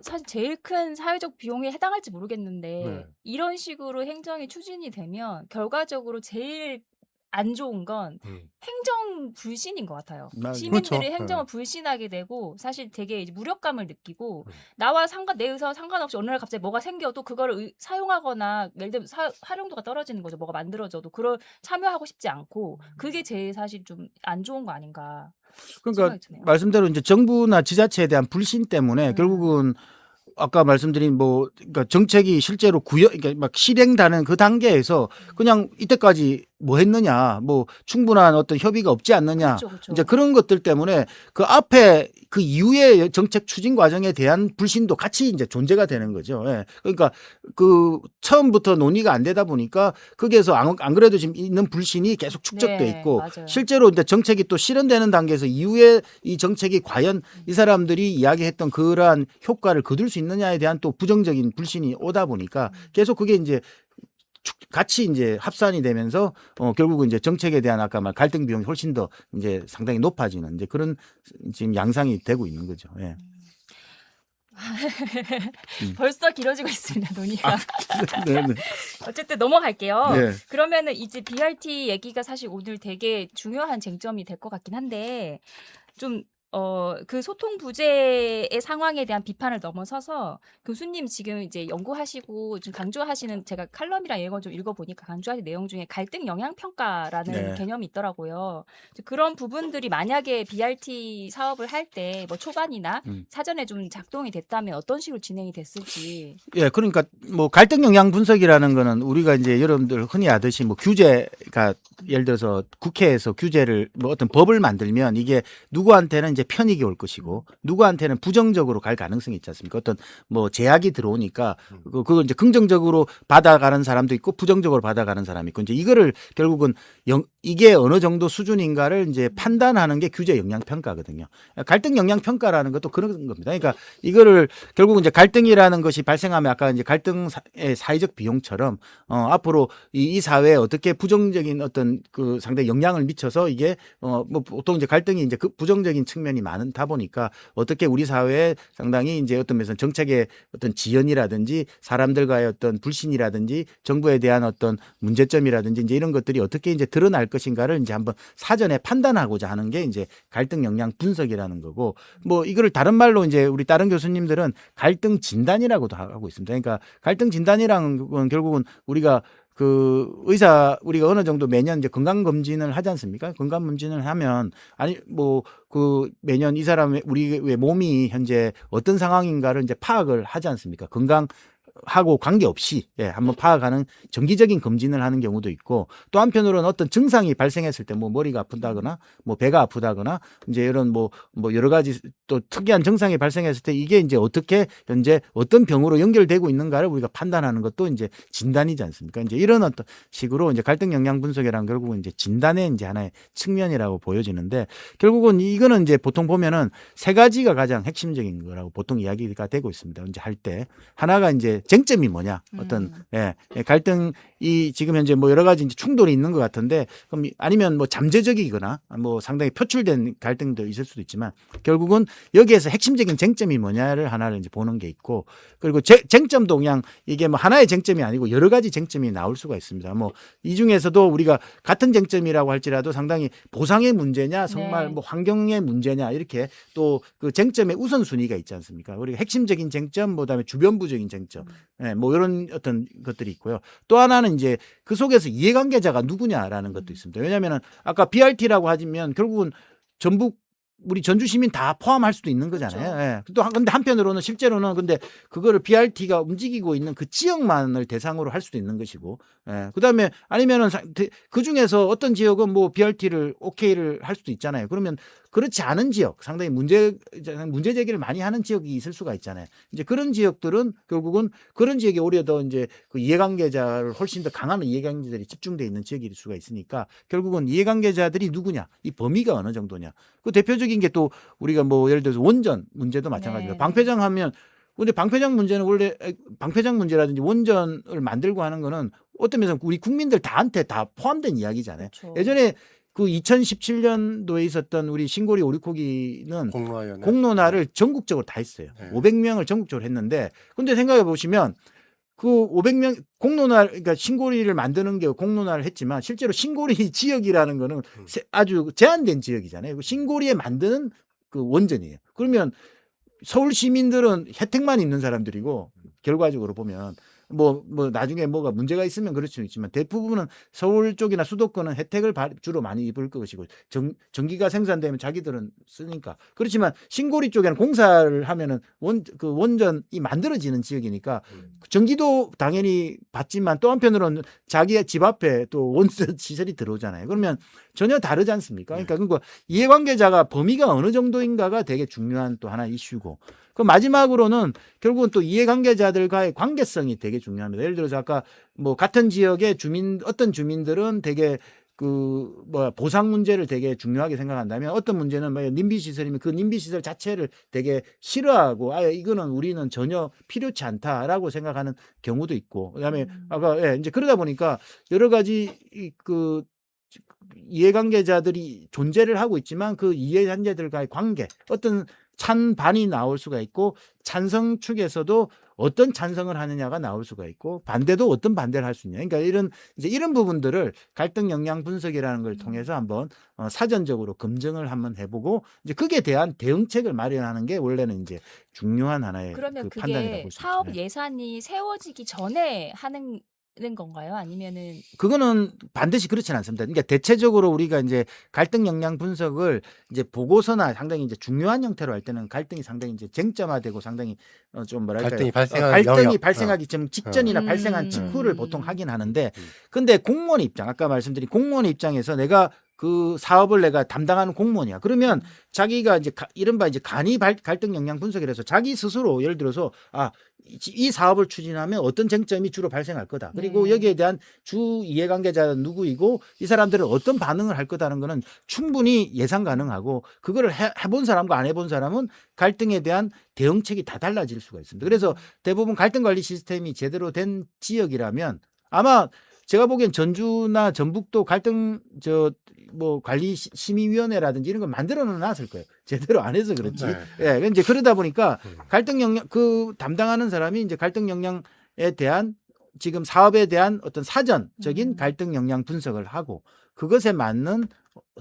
사실 제일 큰 사회적 비용에 해당할지 모르겠는데 네. 이런 식으로 행정이 추진이 되면 결과적으로 제일 안 좋은 건 행정 불신인 것 같아요. 맞아요. 시민들이 그렇죠. 행정을 불신하게 되고 사실 되게 이제 무력감을 느끼고 나와 내 의사와 상관없이 어느 날 갑자기 뭐가 생겨도 그거를 사용하거나 예를 들면 활용도가 떨어지는 거죠. 뭐가 만들어져도 그걸 참여하고 싶지 않고 그게 제일 사실 좀 안 좋은 거 아닌가 그러니까 생각이 드네요. 말씀대로 이제 정부나 지자체에 대한 불신 때문에 결국은 아까 말씀드린 뭐 그러니까 정책이 실제로 그러니까 막 실행되는 그 단계에서 그냥 이때까지 뭐 했느냐, 뭐 충분한 어떤 협의가 없지 않느냐, 그렇죠, 그렇죠. 이제 그런 것들 때문에 그 앞에 그 이후의 정책 추진 과정에 대한 불신도 같이 이제 존재가 되는 거죠. 예. 그러니까 그 처음부터 논의가 안 되다 보니까 거기에서 안 그래도 지금 있는 불신이 계속 축적돼 네, 있고 맞아요. 실제로 이제 정책이 또 실현되는 단계에서 이후에 이 정책이 과연 이 사람들이 이야기했던 그러한 효과를 거둘 수 있느냐에 대한 또 부정적인 불신이 오다 보니까 계속 그게 이제 같이 이제 합산이 되면서 결국은 이제 정책에 대한 아까 말 갈등 비용이 훨씬 더 이제 상당히 높아지는 이제 그런 지금 양상이 되고 있는 거죠. 예. 벌써 길어지고 있습니다 논의가. 네, 네. 어쨌든 넘어갈게요. 네. 그러면은 이제 BRT 얘기가 사실 오늘 되게 중요한 쟁점이 될 것 같긴 한데 좀 그 소통 부재의 상황에 대한 비판을 넘어서서 교수님 지금 이제 연구하시고 좀 강조하시는 제가 칼럼이랑 이런 걸 좀 읽어보니까 강조하신 내용 중에 갈등 영향 평가라는 네. 개념이 있더라고요. 그런 부분들이 만약에 BRT 사업을 할 때 뭐 초반이나 사전에 좀 작동이 됐다면 어떤 식으로 진행이 됐을지. 예, 그러니까 뭐 갈등 영향 분석이라는 거는 우리가 이제 여러분들 흔히 하듯이 뭐 규제가 예를 들어서 국회에서 규제를 뭐 어떤 법을 만들면 이게 누구한테는 이제 편익이 올 것이고 누구한테는 부정적으로 갈 가능성이 있지 않습니까? 어떤 뭐 제약이 들어오니까 그걸 이제 긍정적으로 받아가는 사람도 있고 부정적으로 받아가는 사람이 있고 이제 이거를 결국은 이게 어느 정도 수준인가를 이제 판단하는 게 규제 영향 평가거든요. 갈등 영향 평가라는 것도 그런 겁니다. 그러니까 이거를 결국은 이제 갈등이라는 것이 발생하면 아까 이제 갈등의 사회적 비용처럼 앞으로 이 사회에 어떻게 부정적인 어떤 그 상당히 영향을 미쳐서 이게 뭐 보통 이제 갈등이 이제 그 부정적인 측면이 많다 보니까 어떻게 우리 사회에 상당히 이제 어떤 면에서 정책의 어떤 지연이라든지 사람들과의 어떤 불신이라든지 정부에 대한 어떤 문제점이라든지 이제 이런 것들이 어떻게 이제 드러날 것인가를 이제 한번 사전에 판단하고자 하는 게 이제 갈등 영향 분석이라는 거고 뭐 이거를 다른 말로 이제 우리 다른 교수님들은 갈등 진단이라고도 하고 있습니다. 그러니까 갈등 진단이라는 건 결국은 우리가 그 우리가 어느 정도 매년 이제 건강 검진을 하지 않습니까? 건강 검진을 하면 아니 뭐 그 매년 이 사람의 우리의 몸이 현재 어떤 상황인가를 이제 파악을 하지 않습니까? 건강하고 관계없이 한번 파악하는 정기적인 검진을 하는 경우도 있고 또 한편으로는 어떤 증상이 발생했을 때 뭐 머리가 아프다거나 뭐 배가 아프다거나 이제 이런 뭐 여러 가지 또 특이한 증상이 발생했을 때 이게 이제 어떻게 현재 어떤 병으로 연결되고 있는가를 우리가 판단하는 것도 이제 진단이지 않습니까? 이제 이런 어떤 식으로 이제 갈등 영향 분석이란 결국은 이제 진단의 이제 하나의 측면이라고 보여지는데 결국은 이거는 이제 보통 보면은 세 가지가 가장 핵심적인 거라고 보통 이야기가 되고 있습니다. 이제 할 때 하나가 이제 쟁점이 뭐냐 어떤 갈등이 지금 현재 뭐 여러 가지 이제 충돌이 있는 것 같은데 그럼 아니면 뭐 잠재적이거나 뭐 상당히 표출된 갈등도 있을 수도 있지만 결국은 여기에서 핵심적인 쟁점이 뭐냐를 하나를 이제 보는 게 있고 그리고 쟁점도 그냥 이게 뭐 하나의 쟁점이 아니고 여러 가지 쟁점이 나올 수가 있습니다. 뭐 이 중에서도 우리가 같은 쟁점이라고 할지라도 상당히 보상의 문제냐 정말 네. 뭐 환경의 문제냐 이렇게 또 그 쟁점의 우선순위가 있지 않습니까? 우리가 핵심적인 쟁점 그다음에 주변부적인 쟁점 뭐 이런 어떤 것들이 있고요. 또 하나는 이제 그 속에서 이해관계자가 누구냐라는 것도 있습니다. 왜냐하면 아까 BRT라고 하면 결국은 전북 우리 전주 시민 다 포함할 수도 있는 거잖아요. 그렇죠. 예. 또 근데 한편으로는 실제로는 근데 그거를 BRT가 움직이고 있는 그 지역만을 대상으로 할 수도 있는 것이고, 그다음에 아니면은 그 중에서 어떤 지역은 뭐 BRT를 오케이를 할 수도 있잖아요. 그러면 그렇지 않은 지역, 상당히 문제 제기를 많이 하는 지역이 있을 수가 있잖아요. 이제 그런 지역들은 결국은 그런 지역에 오히려 더 이제 그 이해관계자를 훨씬 더 강한 이해관계자들이 집중돼 있는 지역일 수가 있으니까 결국은 이해관계자들이 누구냐, 이 범위가 어느 정도냐. 그 대표적인 게 또 우리가 뭐 예를 들어서 원전 문제도 마찬가지입니다. 네, 방패장 하면 근데 방패장 문제는 원래 방패장 문제라든지 원전을 만들고 하는 거는 어떤 면에서 우리 국민들 다한테 다 포함된 이야기잖아요. 그렇죠. 예전에 그 2017년도에 있었던 우리 신고리 오리코기는 공로위원회. 공론화를 전국적으로 다 했어요. 네. 500명을 전국적으로 했는데 근데 생각해 보시면 그 500명 공론화 그러니까 신고리를 만드는 게 공론화를 했지만 실제로 신고리 지역이라는 거는 아주 제한된 지역이잖아요. 그 신고리에 만드는 그 원전이에요. 그러면 서울 시민들은 혜택만 있는 사람들이고 결과적으로 보면 뭐 나중에 뭐가 문제가 있으면 그럴 수는 있지만 대부분은 서울 쪽이나 수도권은 혜택을 주로 많이 입을 것이고 전기가 생산되면 자기들은 쓰니까 그렇지만 신고리 쪽에는 공사를 하면은 그 원전이 만들어지는 지역이니까 전기도 당연히 받지만 또 한편으로는 자기 집 앞에 또 원전 시설이 들어오잖아요. 그러면 전혀 다르지 않습니까? 그러니까 이해관계자가 범위가 어느 정도인가가 되게 중요한 또 하나 이슈고 그 마지막으로는 결국은 또 이해관계자들과의 관계성이 되게 중요합니다. 예를 들어서 아까 뭐 같은 지역의 어떤 주민들은 되게 보상 문제를 되게 중요하게 생각한다면 어떤 문제는 님비 시설이면 그 님비 시설 자체를 되게 싫어하고 이거는 우리는 전혀 필요치 않다라고 생각하는 경우도 있고 그다음에 아까 이제 그러다 보니까 여러 가지 그 이해관계자들이 존재를 하고 있지만 그 이해관계자들과의 관계 어떤 찬반이 나올 수가 있고 찬성 측에서도 어떤 찬성을 하느냐가 나올 수가 있고 반대도 어떤 반대를 할 수 있냐. 그러니까 이런 부분들을 갈등 영향 분석이라는 걸 통해서 한번 사전적으로 검증을 한번 해보고 이제 그에 대한 대응책을 마련하는 게 원래는 이제 중요한 하나의 그러면 그 판단이라고 그게 볼 수 있죠. 사업 예산이 세워지기 전에 하는 건가요? 아니면은 그거는 반드시 그렇지는 않습니다. 그러니까 대체적으로 우리가 이제 갈등 영향 분석을 이제 보고서나 상당히 이제 중요한 형태로 할 때는 갈등이 상당히 이제 쟁점화되고 상당히 좀 뭐랄까요? 갈등이 발생할 갈등이 영역. 발생하기 좀 직전이나 발생한 직후를 보통 하긴 하는데 근데 공무원 입장 아까 말씀드린 공무원 입장에서 내가 그 사업을 내가 담당하는 공무원이야. 그러면 자기가 이제 이른바 이제 간이 갈등 영향 분석을 해서 자기 스스로 예를 들어서 이 사업을 추진하면 어떤 쟁점이 주로 발생할 거다. 그리고 네. 여기에 대한 주 이해관계자는 누구이고 이 사람들은 어떤 반응을 할 거다는 거는 충분히 예상 가능하고 그거를 해본 사람과 안 해본 사람은 갈등에 대한 대응책이 다 달라질 수가 있습니다. 그래서 대부분 갈등 관리 시스템이 제대로 된 지역이라면 아마 제가 보기엔 전주나 전북도 갈등 관리 심의위원회라든지 이런 걸 만들어 놨을 거예요. 제대로 안 해서 그렇지. 네. 예, 이제 그러다 보니까 갈등 역량 그 담당하는 사람이 이제 갈등 역량에 대한 지금 사업에 대한 어떤 사전적인 갈등 역량 분석을 하고 그것에 맞는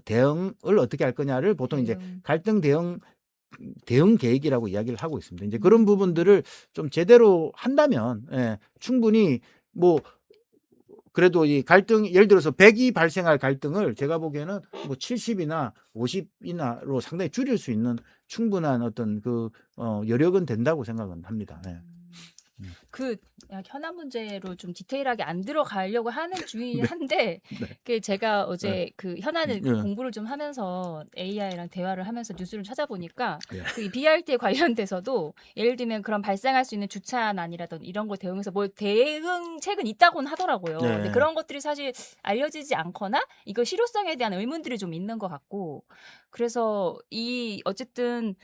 대응을 어떻게 할 거냐를 보통 이제 갈등 대응 계획이라고 이야기를 하고 있습니다. 이제 그런 부분들을 좀 제대로 한다면 충분히 뭐 그래도 이 갈등 예를 들어서 100이 발생할 갈등을 제가 보기에는 뭐 70이나 50이나로 상당히 줄일 수 있는 충분한 어떤 여력은 된다고 생각은 합니다. 네. 그 현안 문제로 좀 디테일하게 안 들어가려고 하는 중이한데 그 제가 어제 그 현안을 공부를 좀 하면서 AI랑 대화를 하면서 뉴스를 찾아보니까 그 BRT에 관련돼서도 예를 들면 그런 발생할 수 있는 주차난이라든지 이런 거 대응해서 뭐 대응책은 있다고는 하더라고요. 근데 그런 것들이 사실 알려지지 않거나 이거 실효성에 대한 의문들이 좀 있는 것 같고 그래서 어쨌든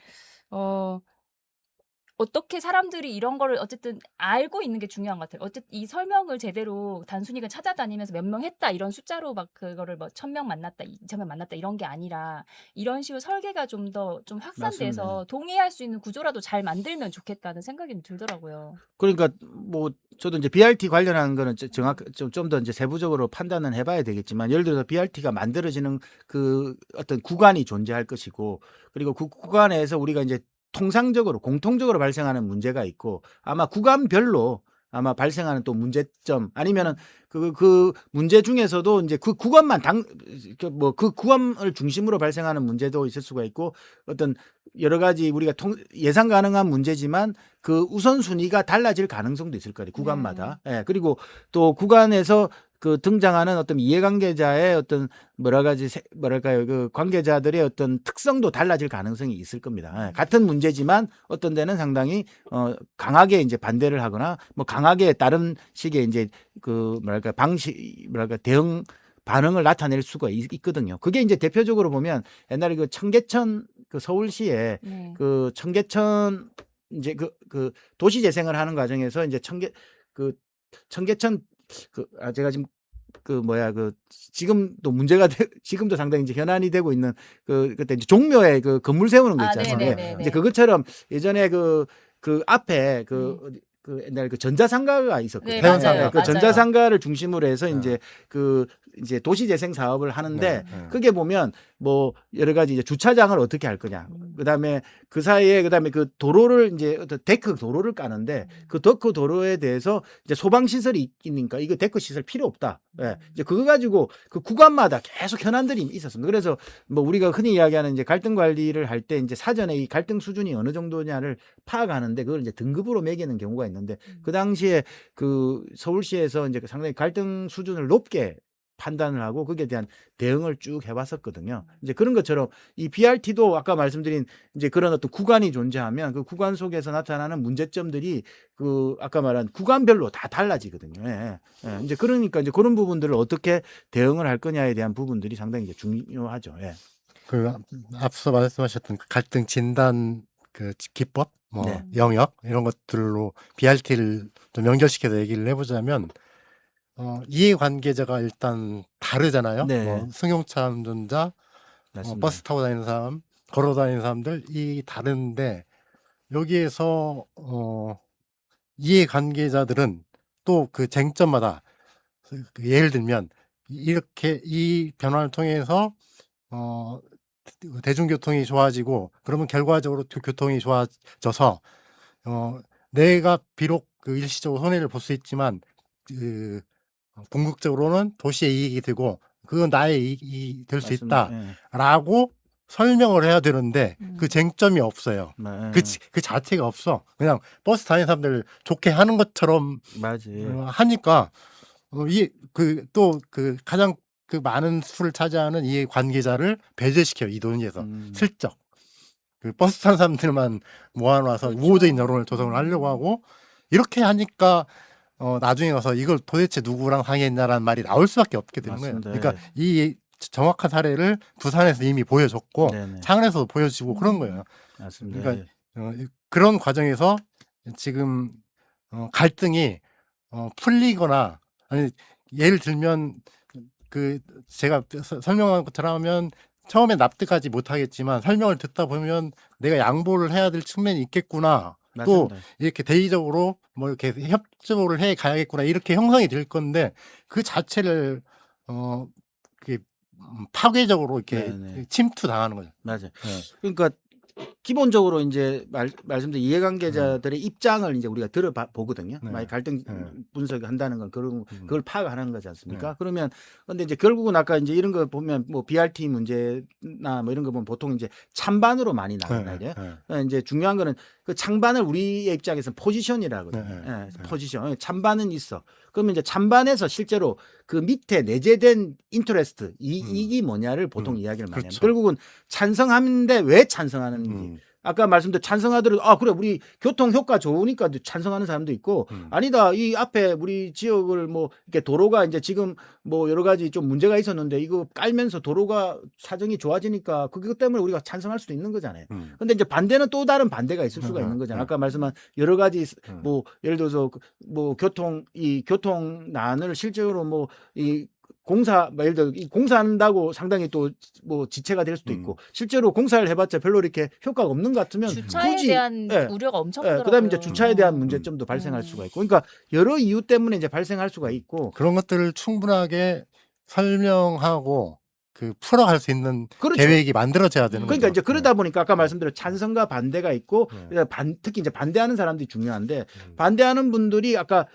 어떻게 사람들이 이런 거를 어쨌든 알고 있는 게 중요한 것 같아요. 어쨌든 이 설명을 제대로 단순히 그냥 찾아다니면서 몇 명 했다 이런 숫자로 막 그거를 뭐 1,000명 만났다, 2,000명 만났다 이런 게 아니라 이런 식으로 설계가 좀 더 좀 확산돼서 맞습니다. 동의할 수 있는 구조라도 잘 만들면 좋겠다는 생각이 좀 들더라고요. 그러니까 뭐 저도 이제 BRT 관련한 거는 좀 더 이제 세부적으로 판단은 해봐야 되겠지만 예를 들어서 BRT가 만들어지는 그 어떤 구간이 존재할 것이고 그리고 그 구간에서 우리가 이제 통상적으로 공통적으로 발생하는 문제가 있고 아마 구간별로 아마 발생하는 또 문제점 아니면은 그 문제 중에서도 이제 그 구간만 그 구간을 중심으로 발생하는 문제도 있을 수가 있고 어떤 여러 가지 우리가 예상 가능한 문제지만 그 우선순위가 달라질 가능성도 있을 거예요. 구간마다. 예. 그리고 또 구간에서 그 등장하는 어떤 이해관계자의 어떤 뭐랄까요 그 관계자들의 어떤 특성도 달라질 가능성이 있을 겁니다. 예. 같은 문제지만 어떤 데는 상당히 강하게 이제 반대를 하거나 뭐 강하게 다른 식의 이제 그 대응 반응을 나타낼 수가 있거든요. 그게 이제 대표적으로 보면 옛날에 그 청계천 그 서울시에 그 청계천 이제 그 도시 재생을 하는 과정에서 이제 청계천 제가 지금 지금도 지금도 상당히 이제 현안이 되고 있는 그때 이제 종묘에 그 건물 세우는 거 있지 않습니까? 네네네네. 이제 그것처럼 예전에 그 앞에 그 옛날 그 전자상가가 있었거든요. 네, 맞아요. 그 맞아요. 전자상가를 중심으로 해서 이제 도시 재생 사업을 하는데 그게 보면 뭐 여러 가지 이제 주차장을 어떻게 할 거냐. 그다음에 그 사이에 그다음에 그 도로를 이제 어떤 데크 도로를 까는데 그 데크 도로에 대해서 이제 소방 시설이 있으니까 이거 데크 시설 필요 없다. 예. 이제 그거 가지고 그 구간마다 계속 현안들이 있었습니다. 그래서 뭐 우리가 흔히 이야기하는 이제 갈등 관리를 할 때 이제 사전에 이 갈등 수준이 어느 정도냐를 파악하는데 그걸 이제 등급으로 매기는 경우가 있는데 그 당시에 그 서울시에서 이제 상당히 갈등 수준을 높게 판단을 하고 거기에 대한 대응을 쭉 해왔었거든요. 이제 그런 것처럼 이 BRT도 아까 말씀드린 이제 그런 어떤 구간이 존재하면 그 구간 속에서 나타나는 문제점들이 그 아까 말한 구간별로 다 달라지거든요. 예. 예. 이제 그러니까 이제 그런 부분들을 어떻게 대응을 할 거냐에 대한 부분들이 상당히 이제 중요하죠. 예. 그 앞서 말씀하셨던 그 갈등 진단 그 기법, 뭐 네. 영역 이런 것들로 BRT를 좀 연결시켜서 얘기를 해보자면 이해관계자가 일단 다르잖아요. 네. 뭐 승용차 운전자, 맞습니다. 버스 타고 다니는 사람, 걸어 다니는 사람들 이 다른데 여기에서 이해관계자들은 또 그 쟁점마다 예를 들면 이렇게 이 변화를 통해서 대중교통이 좋아지고 그러면 결과적으로 교통이 좋아져서 내가 비록 그 일시적으로 손해를 볼 수 있지만 그 궁극적으로는 도시의 이익이 되고 그건 나의 이익이 될 수 맞습니다. 예. 있다라고 설명을 해야 되는데 그 쟁점이 없어요. 네. 그 자체가 없어. 그냥 버스 다니는 사람들 좋게 하는 것처럼 맞아요. 하니까 또 그 가장 그 많은 수를 차지하는 이 관계자를 배제시켜요. 이 논의에서 슬쩍 그 버스 타는 사람들만 모아놔서 그렇죠. 우호적인 여론을 조성을 하려고 하고 이렇게 하니까 나중에 가서 이걸 도대체 누구랑 상의했냐라는 말이 나올 수밖에 없게 되는 거예요. 맞습니다. 그러니까 이 정확한 사례를 부산에서 이미 보여줬고 네네. 창원에서도 보여주고 그런 거예요. 맞습니다. 그러니까 그런 과정에서 지금 갈등이 풀리거나 아니 예를 들면 그 제가 설명한 것처럼 하면 처음에 납득하지 못하겠지만 설명을 듣다 보면 내가 양보를 해야 될 측면이 있겠구나. 또 맞습니다. 이렇게 대의적으로 뭐 이렇게 협조를 해 가야겠구나 이렇게 형성이 될 건데 그 자체를 그게 파괴적으로 이렇게 네네. 침투 당하는 거죠. 맞아요. 네. 그러니까 기본적으로 이제 말씀드린 이해관계자들의 입장을 이제 우리가 들어보거든요. 네. 만약 갈등 네. 분석한다는 건 그걸 파악하는 거지 않습니까? 그러면 근데 이제 결국은 아까 이제 이런 거 보면 뭐 BRT 문제나 뭐 이런 거 보면 보통 이제 찬반으로 많이 나뉘어요. 이제 중요한 거는 그 찬반을 우리의 입장에서는 포지션이라거든요. 포지션. 찬반은 있어. 그러면 이제 찬반에서 실제로 그 밑에 내재된 인터레스트 이익이 뭐냐를 보통 이야기를 많이 그렇죠. 합니다. 결국은 찬성하는데 왜 찬성하는지. 아까 말씀드린 찬성하더라도 그래 우리 교통 효과 좋으니까 찬성하는 사람도 있고 아니다 이 앞에 우리 지역을 뭐 이렇게 도로가 이제 지금 뭐 여러 가지 좀 문제가 있었는데 이거 깔면서 도로가 사정이 좋아지니까 그것 때문에 우리가 찬성할 수도 있는 거잖아요. 근데 이제 반대는 또 다른 반대가 있을 수가 있는 거잖아요. 아까 말씀한 여러 가지 뭐 예를 들어서 뭐 교통난을 실제로 뭐 이 공사 예를 들어 공사한다고 상당히 또 뭐 지체가 될 수도 있고 실제로 공사를 해봤자 별로 이렇게 효과가 없는 것 같으면 주차에 굳이 대한 우려가 엄청 크더라고요. 그다음에 이제 주차에 대한 문제점도 발생할 수가 있고 그러니까 여러 이유 때문에 이제 발생할 수가 있고 그런 것들을 충분하게 설명하고 그 풀어갈 수 있는 그렇죠. 계획이 만들어져야 되는 그러니까 거죠. 이제 그러다 보니까 아까 말씀드린 찬성과 반대가 있고 네. 특히 이제 반대하는 사람들이 중요한데 반대하는 분들이 아까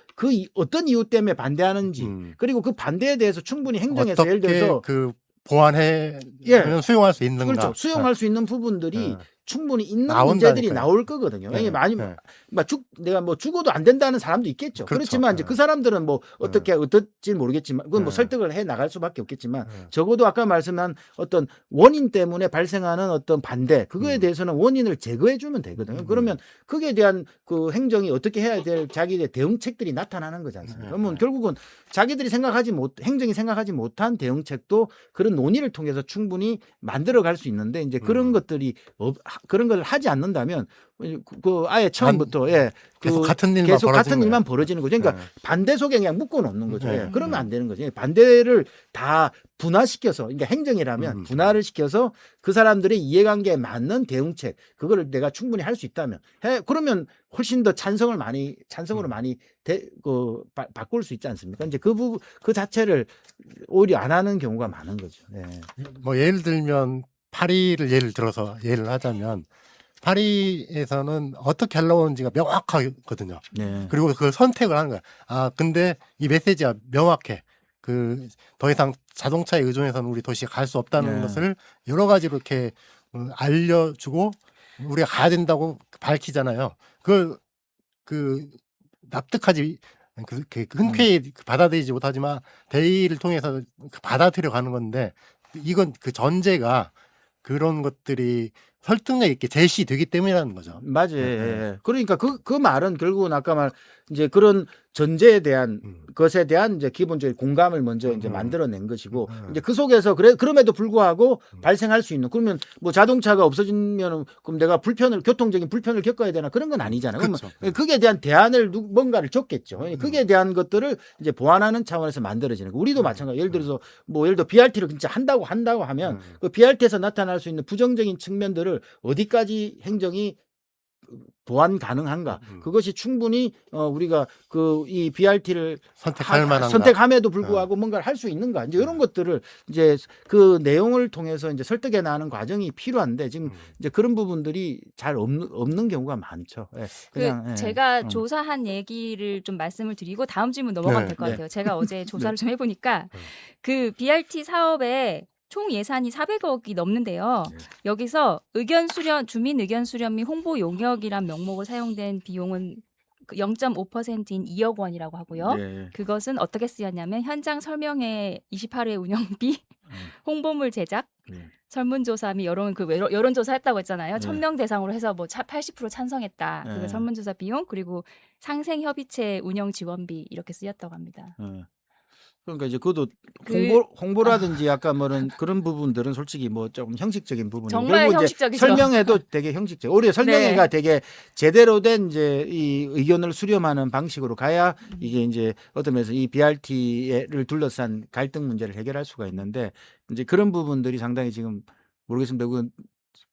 어떤 이유 때문에 반대하는지 그리고 그 반대에 대해서 충분히 행정에서 예를 어떻게 들어서 그 보완해 수용할 수 있는가. 그렇죠. 수용할 수 있는 부분들이 충분히 있는 나온다니까요. 문제들이 나올 거거든요. 네. 많이 네. 내가 뭐 죽어도 안 된다는 사람도 있겠죠. 그렇죠. 그렇지만 이제 그 사람들은 뭐 어떨지 모르겠지만 그건 뭐 설득을 해 나갈 수밖에 없겠지만 적어도 아까 말씀한 어떤 원인 때문에 발생하는 어떤 반대 그거에 대해서는 원인을 제거해 주면 되거든요. 그러면 그게 대한 그 행정이 어떻게 해야 될 자기의 대응책들이 나타나는 거지 않습니까? 그러면 결국은 자기들이 행정이 생각하지 못한 대응책도 그런 논의를 통해서 충분히 만들어 갈 수 있는데 이제 그런 것들이 그런 걸 하지 않는다면 그 아예 처음부터 계속 같은 같은 일만 일만 벌어지는 거죠. 그러니까 반대 속에 그냥 묶어 놓는 거죠. 네. 그러면 안 되는 거죠. 반대를 다 분화시켜서 그러니까 행정이라면 분화를 시켜서 그 사람들의 이해관계에 맞는 대응책 그거를 내가 충분히 할 수 있다면 그러면 훨씬 더 찬성으로 많이 바꿀 수 있지 않습니까? 이제 그 자체를 오히려 안 하는 경우가 많은 거죠. 네. 뭐 예를 들면 파리를 예를 하자면 파리에서는 어떻게 하려고 하는지가 명확하거든요. 네. 그리고 그걸 선택을 하는 거야. 근데 이 메시지가 명확해. 그 더 이상 자동차에 의존해서는 우리 도시가 갈 수 없다는 것을 여러 가지로 이렇게 알려주고 우리가 가야 된다고 밝히잖아요. 그걸 납득하지 흔쾌히 받아들이지 못하지만 대의를 통해서 받아들여 가는 건데 이건 그 전제가 그런 것들이 설득력 있게 제시되기 때문이라는 거죠. 맞아요. 그러니까 그 말은 결국은 아까 이제 그런 전제에 대한 것에 대한 이제 기본적인 공감을 먼저 이제 만들어낸 것이고 이제 그 속에서 그럼에도 불구하고 발생할 수 있는 그러면 뭐 자동차가 없어지면 그럼 내가 교통적인 불편을 겪어야 되나 그런 건 아니잖아요. 그렇죠. 그러면 그게 대한 대안을 뭔가를 줬겠죠. 그게 대한 것들을 이제 보완하는 차원에서 만들어지는 거. 우리도 마찬가지. 예를 들어서 예를 들어 BRT를 진짜 한다고 하면 그 BRT에서 나타날 수 있는 부정적인 측면들을 어디까지 행정이 보완 가능한가? 그것이 충분히 우리가 이 BRT를 선택함에도 불구하고 뭔가를 할 수 있는가? 이제 이런 것들을 이제 그 내용을 통해서 이제 설득해 나가는 과정이 필요한데 지금 이제 그런 부분들이 잘 없는 경우가 많죠. 그냥 제가 조사한 얘기를 좀 말씀을 드리고 다음 질문 넘어가면 될 것 같아요. 제가 어제 조사를 좀 해보니까 그 BRT 사업에 총 예산이 400억이 넘는데요. 여기서 주민 의견 수렴 및 홍보 용역이란 명목을 사용된 비용은 0.5%인 2억 원이라고 하고요. 네. 그것은 어떻게 쓰였냐면 현장 설명회 28회 운영비, 홍보물 제작, 네. 설문조사 및 여론조사 했다고 했잖아요. 네. 1000명 대상으로 해서 뭐 80% 찬성했다. 네. 그거 설문조사 비용 그리고 상생협의체 운영 지원비 이렇게 쓰였다고 합니다. 그러니까 이제 그것도 그- 홍보라든지 아까 뭐는 그런 부분들은 솔직히 뭐 조금 형식적인 부분이고 정말 결국 이제 형식적이죠. 설명회도 되게 형식적. 오히려 설명회가 되게 제대로 된 이제 이 의견을 수렴하는 방식으로 가야 이게 이제 어떤 면에서 이 BRT를 둘러싼 갈등 문제를 해결할 수가 있는데 이제 그런 부분들이 상당히 지금 모르겠습니다. 그건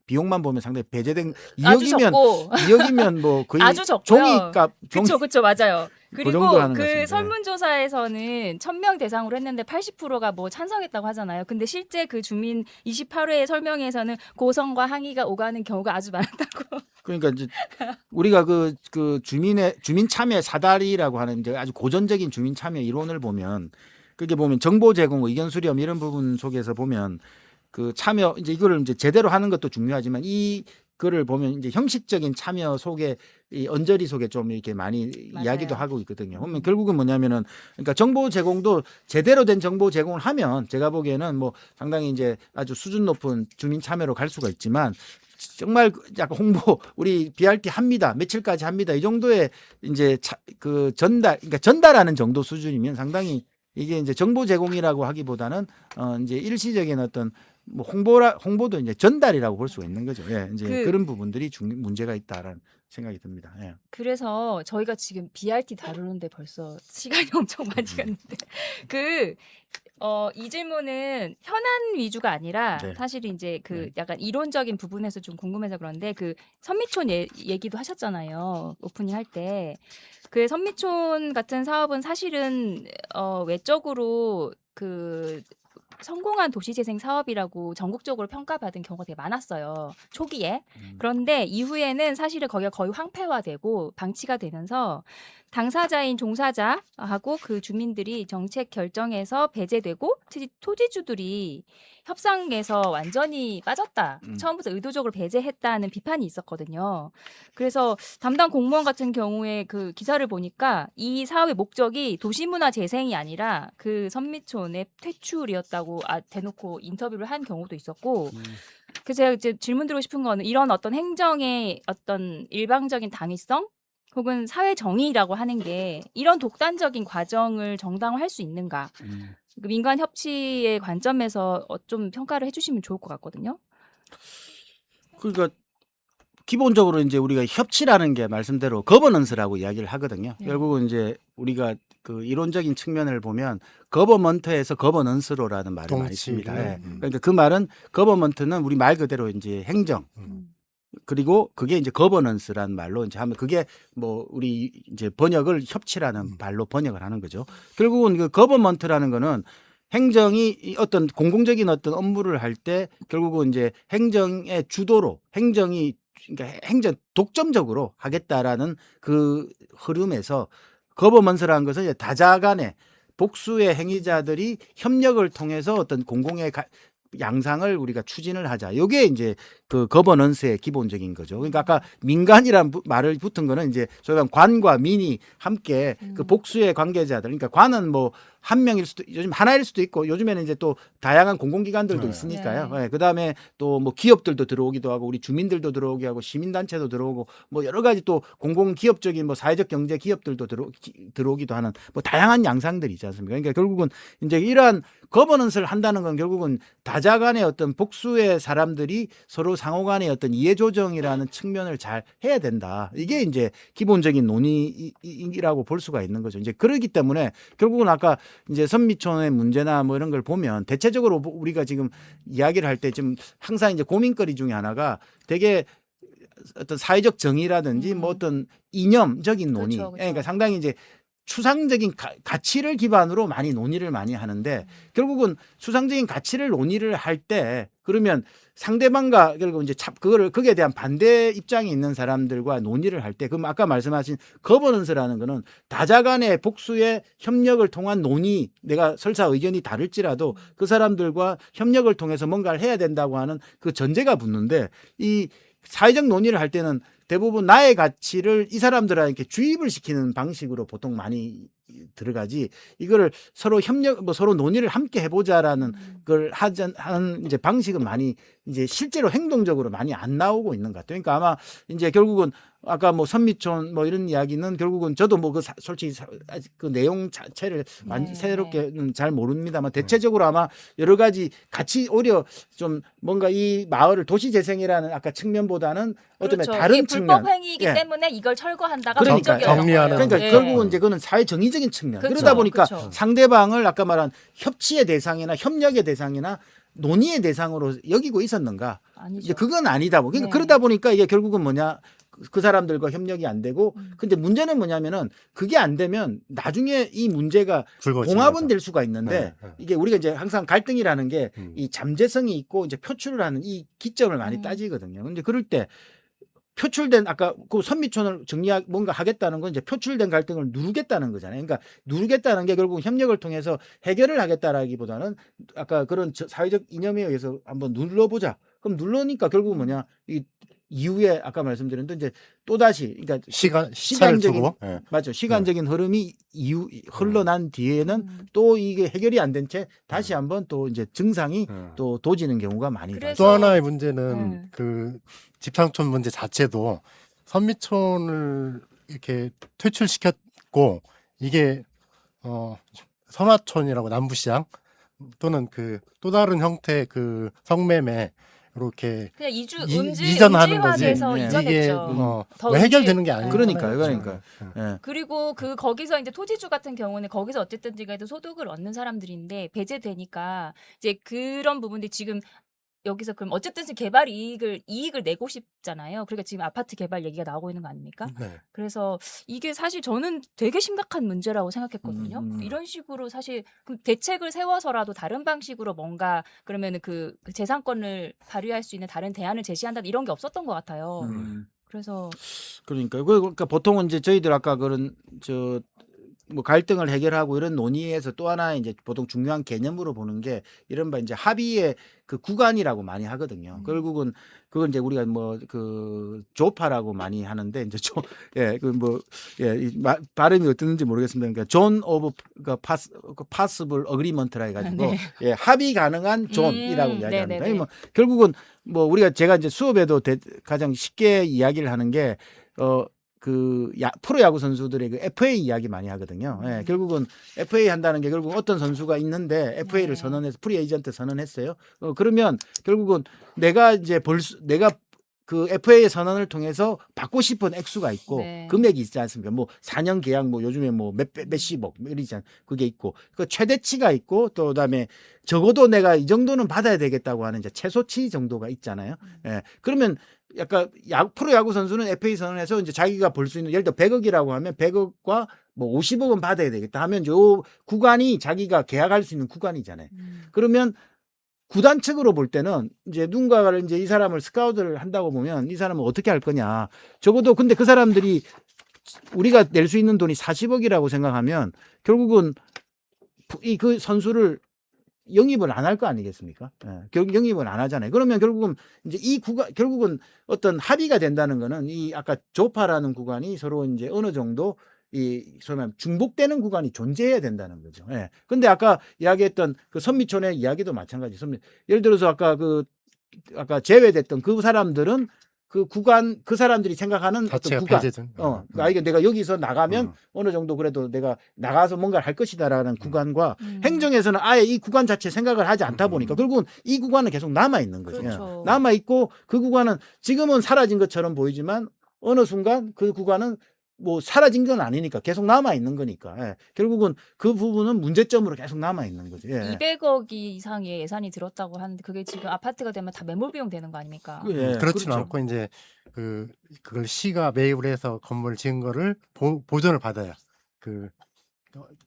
비용만 보면 상당히 배제된 아주 2억이면 적고 2억이면 뭐 거의 아주 적고요. 종이값 그렇죠, 맞아요. 그 그리고 정도 하는 것 그 같습니다. 설문조사에서는 1000명 대상으로 했는데 80%가 뭐 찬성했다고 하잖아요. 근데 실제 그 주민 28회 설명회에서는 고성과 항의가 오가는 경우가 아주 많았다고. 그러니까 이제 우리가 그 주민 참여 사다리라고 하는 이제 아주 고전적인 주민 참여 이론을 보면 그게 보면 정보 제공, 의견 수렴 이런 부분 속에서 보면 그 참여 이제 이거를 이제 제대로 하는 것도 중요하지만 이거를 보면 이제 형식적인 참여 속에 이 언저리 속에 좀 이렇게 많이 맞아요. 이야기도 하고 있거든요. 보면 결국은 뭐냐면은 그러니까 정보 제공도 제대로 된 정보 제공을 하면 제가 보기에는 뭐 상당히 이제 아주 수준 높은 주민 참여로 갈 수가 있지만 정말 약간 홍보 우리 BRT 합니다. 며칠까지 합니다. 이 정도의 이제 그 그러니까 전달하는 정도 수준이면 상당히 이게 이제 정보 제공이라고 하기보다는 이제 일시적인 어떤 뭐 홍보도 이제 전달이라고 볼 수가 있는 거죠. 예, 이제 그런 부분들이 문제가 있다라는 생각이 듭니다. 예. 그래서 저희가 지금 BRT 다루는데 벌써 시간이 엄청 많이 갔는데 이 질문은 현안 위주가 아니라 네. 사실 이제 그 네. 약간 이론적인 부분에서 좀 궁금해서 그런데 그 선미촌 얘기도 하셨잖아요. 오프닝 할 때. 그 선미촌 같은 사업은 사실은 외적으로 그 성공한 도시재생 사업이라고 전국적으로 평가받은 경우가 되게 많았어요. 초기에. 그런데 이후에는 사실은 거기가 거의 황폐화되고 방치가 되면서 당사자인 종사자하고 그 주민들이 정책 결정에서 배제되고 토지주들이 협상에서 완전히 빠졌다. 처음부터 의도적으로 배제했다는 비판이 있었거든요. 그래서 담당 공무원 같은 경우에 그 기사를 보니까 이 사업의 목적이 도시문화 재생이 아니라 그 선미촌의 퇴출이었다고 대놓고 인터뷰를 한 경우도 있었고 그래서 제가 이제 질문 드리고 싶은 거는 이런 어떤 행정의 어떤 일방적인 당위성 혹은 사회 정의라고 하는 게 이런 독단적인 과정을 정당화할 수 있는가? 그 민관 협치의 관점에서 좀 평가를 해주시면 좋을 것 같거든요. 그러니까 기본적으로 이제 우리가 협치라는 게 말씀대로 거버넌스라고 이야기를 하거든요. 네. 결국은 이제 우리가 그 이론적인 측면을 보면 거버먼트에서 거버넌스로라는 말을 많이 씁니다. 예. 그러니까 그 말은 거버먼트는 우리 말 그대로 이제 행정. 그리고 그게 이제 거버넌스라는 말로 이제 하면 그게 뭐 우리 이제 번역을 협치라는 말로 번역을 하는 거죠. 결국은 그 거버먼트라는 거는 행정이 이 어떤 공공적인 어떤 업무를 할 때 결국은 이제 행정의 주도로 그러니까 행정 독점적으로 하겠다라는 그 흐름에서 거버먼스라는 것은 이제 다자 간의 복수의 행위자들이 협력을 통해서 어떤 공공의 양상을 우리가 추진을 하자. 이게 이제 그 거버넌스의 기본적인 거죠. 그러니까 아까 민간이란 말을 붙은 거는 이제 저희가 관과 민이 함께 그 복수의 관계자들. 그러니까 관은 뭐 한 명일 수도 요즘 하나일 수도 있고 요즘에는 이제 또 다양한 공공기관들도 있으니까요. 네. 네. 그다음에 또 뭐 기업들도 들어오기도 하고 우리 주민들도 들어오게 하고 시민단체도 들어오고 뭐 여러 가지 또 공공기업적인 뭐 사회적 경제 기업들도 들어오기도 하는 뭐 다양한 양상들이 있지 않습니까? 그러니까 결국은 이제 이러한 거버넌스를 한다는 건 결국은 다자 간의 어떤 복수의 사람들이 서로 상호 간의 어떤 이해 조정이라는 측면을 잘 해야 된다. 이게 이제 기본적인 논의라고 볼 수가 있는 거죠. 이제 그러기 때문에 결국은 아까 이제 선미촌의 문제나 뭐 이런 걸 보면 대체적으로 우리가 지금 이야기를 할 때 좀 항상 이제 고민거리 중에 하나가 되게 어떤 사회적 정의라든지 뭐 어떤 이념적인 논의. 그렇죠. 그러니까 상당히 이제 추상적인 가치를 기반으로 논의를 많이 하는데 결국은 추상적인 가치를 논의를 할 때 그러면 상대방과 결국 이제 거기에 대한 반대 입장이 있는 사람들과 논의를 할 때 그럼 아까 말씀하신 거버넌스라는 거는 다자 간의 복수의 협력을 통한 논의 내가 설사 의견이 다를지라도 그 사람들과 협력을 통해서 뭔가를 해야 된다고 하는 그 전제가 붙는데 사회적 논의를 할 때는 대부분 나의 가치를 이 사람들한테 주입을 시키는 방식으로 보통 많이 들어가지 이거를 서로 협력 뭐 서로 논의를 함께 해보자라는 걸 하는 이제 방식은 많이 이제 실제로 행동적으로 많이 안 나오고 있는 것 같아요. 그러니까 아마 이제 결국은 아까 뭐 선미촌 뭐 이런 이야기는 결국은 저도 뭐 그 솔직히 아직 그 내용 자체를 네, 새롭게는 잘 모릅니다만 대체적으로 아마 여러 가지 같이 오히려 좀 뭔가 이 마을을 도시 재생이라는 아까 측면보다는 어떤 그렇죠. 다른 이게 측면 불법 행위이기 예. 때문에 이걸 철거한다가 그러니까 목적이었던 정리하는 거예요. 그러니까 예. 결국은 이제 그거는 사회 정의적인 측면. 그쵸, 그러다 보니까 그쵸. 상대방을 아까 말한 협치의 대상이나 협력의 대상이나 논의의 대상으로 여기고 있었는가? 아니죠. 이제 그건 아니다. 그러니까 네. 그러다 보니까 이게 결국은 뭐냐? 그 사람들과 협력이 안 되고 음. 근데 문제는 뭐냐면은 그게 안 되면 나중에 이 문제가 불거지는 봉합은 거죠. 될 수가 있는데 네, 네. 이게 우리가 이제 항상 갈등이라는 게 이 음. 잠재성이 있고 이제 표출을 하는 이 기점을 많이 음. 따지거든요. 근데 그럴 때 표출된 아까 그 선미촌을 뭔가 하겠다는 건 이제 표출된 갈등을 누르겠다는 거잖아요. 그러니까 누르겠다는 게 결국 협력을 통해서 해결을 하겠다라기보다는 아까 그런 사회적 이념에 의해서 한번 눌러보자. 그럼 눌러니까 결국 뭐냐 이 이후에 아까 말씀드린 또 이제 또 다시 그러니까 시간을 시간적인 두고 예. 맞죠. 시간적인 흐름이 흘러난 뒤에는 음. 또 이게 해결이 안 된 채 다시 한번 또 이제 증상이 예. 또 도지는 경우가 많이 그래서- 또 하나의 문제는 네. 그 집상촌 문제 자체도 선미촌을 이렇게 퇴출시켰고 이게 선화촌이라고 남부시장 또는 그 또 다른 형태의 그 성매매 이렇게 그냥 이전하는 거지. 음지화돼서 예. 이전했죠. 이게 더 뭐 해결되는 게 아니에요. 그러니까요, 그러니까. 예. 그리고 그 거기서 이제 토지주 같은 경우는 거기서 어쨌든 지간에도 소득을 얻는 사람들인데 배제되니까 이제 그런 부분들이 지금 여기서 그럼 어쨌든 개발 이익을 내고 싶잖아요. 그러니까 지금 아파트 개발 얘기가 나오고 있는 거 아닙니까? 네. 그래서 이게 사실 저는 되게 심각한 문제라고 생각했거든요. 이런 식으로 사실 그럼 대책을 세워서라도 다른 방식으로 뭔가 그러면은 그 재산권을 발휘할 수 있는 다른 대안을 제시한다 이런 게 없었던 것 같아요. 그래서 그러니까 보통은 이제 저희들 아까 그런 뭐 갈등을 해결하고 이런 논의에서 또 하나 이제 보통 중요한 개념으로 보는 게 이른바 이제 합의의 그 구간이라고 많이 하거든요. 결국은 그건 이제 우리가 뭐 그 조파라고 많이 하는데 이제 발음이 어떤지 모르겠습니다. 그러니까 존 오브 파스블 어그리먼트라 해가지고 네. 예, 합의 가능한 존이라고 이야기합니다. 네네네. 뭐 결국은 뭐 우리가 제가 이제 수업에도 가장 쉽게 이야기를 하는 게 프로야구 선수들의 그 FA 이야기 많이 하거든요. 예, 결국은 FA 한다는 게 결국 어떤 선수가 있는데 FA를 네. 선언해서 프리 에이전트 선언했어요. 그러면 결국은 내가 그 FA 선언을 통해서 받고 싶은 액수가 있고 네. 금액이 있지 않습니까? 뭐 4년 계약 뭐 요즘에 뭐 몇십억 이러지 않 그게 있고 그 최대치가 있고 또 그다음에 적어도 내가 이 정도는 받아야 되겠다고 하는 이제 최소치 정도가 있잖아요. 예. 그러면 약간 프로야구 선수는 FA 선언해서 이제 자기가 벌 수 있는 예를 들어 100억이라고 하면 100억과 뭐 50억은 받아야 되겠다 하면 요 구간이 자기가 계약할 수 있는 구간이잖아요. 그러면 구단 측으로 볼 때는 이제 누군가를 이제 이 사람을 스카우트를 한다고 보면 이 사람은 어떻게 할 거냐. 적어도 근데 그 사람들이 우리가 낼 수 있는 돈이 40억이라고 생각하면 결국은 그 선수를 영입을 안 할 거 아니겠습니까? 예, 영입을 안 하잖아요. 그러면 결국은 이제 이 구간 결국은 어떤 합의가 된다는 거는 이 아까 조파라는 구간이 서로 이제 어느 정도 소위 말하면 중복되는 구간이 존재해야 된다는 거죠. 예. 근데 아까 이야기했던 그 선미촌의 이야기도 마찬가지. 예를 들어서 아까 제외됐던 그 사람들은 그 구간 그 사람들이 생각하는 어떤 자체가 구간 배제된. 그러니까 내가 여기서 나가면 어느 정도 그래도 내가 나가서 뭔가를 할 것이다라는 구간과 행정에서는 아예 이 구간 자체 생각을 하지 않다 보니까 결국은 이 구간은 계속 남아 있는 거죠. 그렇죠. 남아 있고 그 구간은 지금은 사라진 것처럼 보이지만 어느 순간 그 구간은 뭐 사라진 건 아니니까 계속 남아 있는 거니까 예. 결국은 그 부분은 문제점으로 계속 남아 있는 거죠. 예. 200억 이상의 예산이 들었다고 하는데 그게 지금 아파트가 되면 다 매몰 비용 되는 거 아닙니까? 예, 그렇지는 그렇죠. 않고 이제 그걸 시가 매입을 해서 건물을 지은 거를 보전을 받아요. 그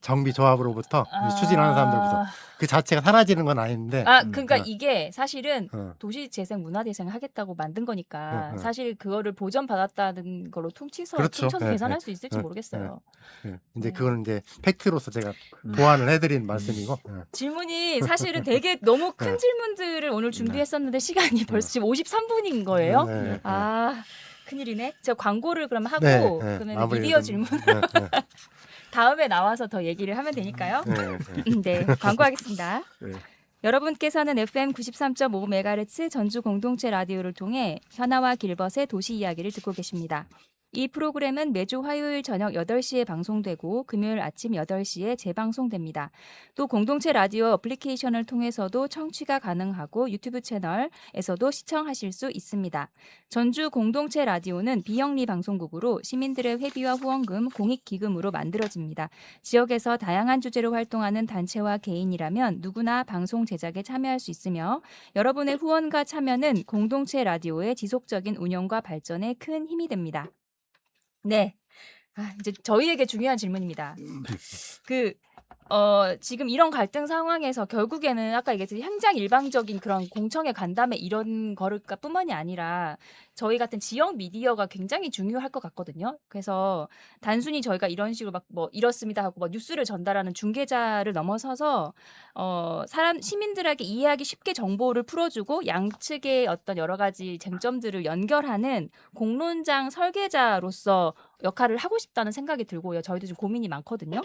정비 조합으로부터 추진하는 사람들부터 그 자체가 사라지는 건 아닌데. 그러니까 어. 이게 사실은 어. 도시재생 문화재생을 하겠다고 만든 거니까 어. 사실 그거를 보전받았다는 걸로 퉁쳐서 그렇죠. 계산할 예, 수 있을지 예, 모르겠어요. 예. 이제 네. 그거는 이제 팩트로서 제가 보완을 해드린 말씀이고. 질문이 사실은 되게 너무 큰 네. 질문들을 오늘 준비했었는데 시간이 벌써 지금 53분인 거예요. 네. 큰일이네. 저 광고를 그럼 하고 네, 네. 그러면 마무리를 미디어 좀- 질문 네, 다음에 나와서 더 얘기를 하면 되니까요. 네, 네. 네, 광고하겠습니다. 네. 여러분께서는 FM 93.5MHz 전주 공동체 라디오를 통해 현아와 길벗의 도시 이야기를 듣고 계십니다. 이 프로그램은 매주 화요일 저녁 8시에 방송되고 금요일 아침 8시에 재방송됩니다. 또 공동체 라디오 어플리케이션을 통해서도 청취가 가능하고 유튜브 채널에서도 시청하실 수 있습니다. 전주 공동체 라디오는 비영리 방송국으로 시민들의 회비와 후원금, 공익기금으로 만들어집니다. 지역에서 다양한 주제로 활동하는 단체와 개인이라면 누구나 방송 제작에 참여할 수 있으며 여러분의 후원과 참여는 공동체 라디오의 지속적인 운영과 발전에 큰 힘이 됩니다. 네. 이제 저희에게 중요한 질문입니다. 지금 이런 갈등 상황에서 결국에는 아까 얘기했듯이 행장 일방적인 그런 공청회 간담회 이런 거를까 뿐만이 아니라 저희 같은 지역 미디어가 굉장히 중요할 것 같거든요. 그래서 단순히 저희가 이런 식으로 막 뭐 이렇습니다 하고 막 뉴스를 전달하는 중개자를 넘어서서 시민들에게 이해하기 쉽게 정보를 풀어주고 양측의 어떤 여러 가지 쟁점들을 연결하는 공론장 설계자로서 역할을 하고 싶다는 생각이 들고요. 저희도 좀 고민이 많거든요.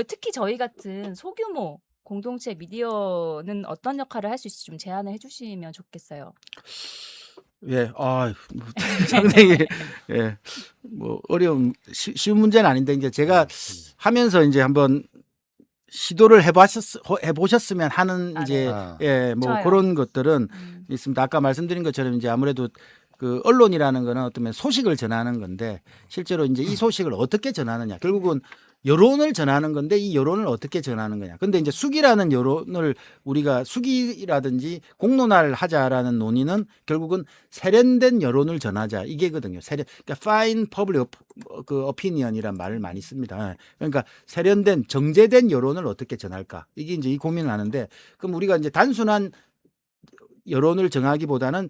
특히 저희 같은 소규모 공동체 미디어는 어떤 역할을 할 수 있을지 좀 제안을 해주시면 좋겠어요. 예, 상당히 뭐 어려운 쉬운 문제는 아닌데 이제 제가 하면서 이제 한번 시도를 해보셨으면 하는 이제 뭐 좋아요. 그런 것들은 있습니다. 아까 말씀드린 것처럼 이제 아무래도 그 언론이라는 거는 어떤 소식을 전하는 건데 실제로 이제 이 소식을 어떻게 전하느냐 결국은 여론을 전하는 건데 이 여론을 어떻게 전하는 거냐. 근데 이제 수기라는 여론을 우리가 수기라든지 공론화를 하자라는 논의는 결국은 세련된 여론을 전하자 이게거든요. 그러니까 fine public opinion이란 말을 많이 씁니다. 그러니까 세련된 정제된 여론을 어떻게 전할까 이게 이제 이 고민을 하는데 그럼 우리가 이제 단순한 여론을 정하기보다는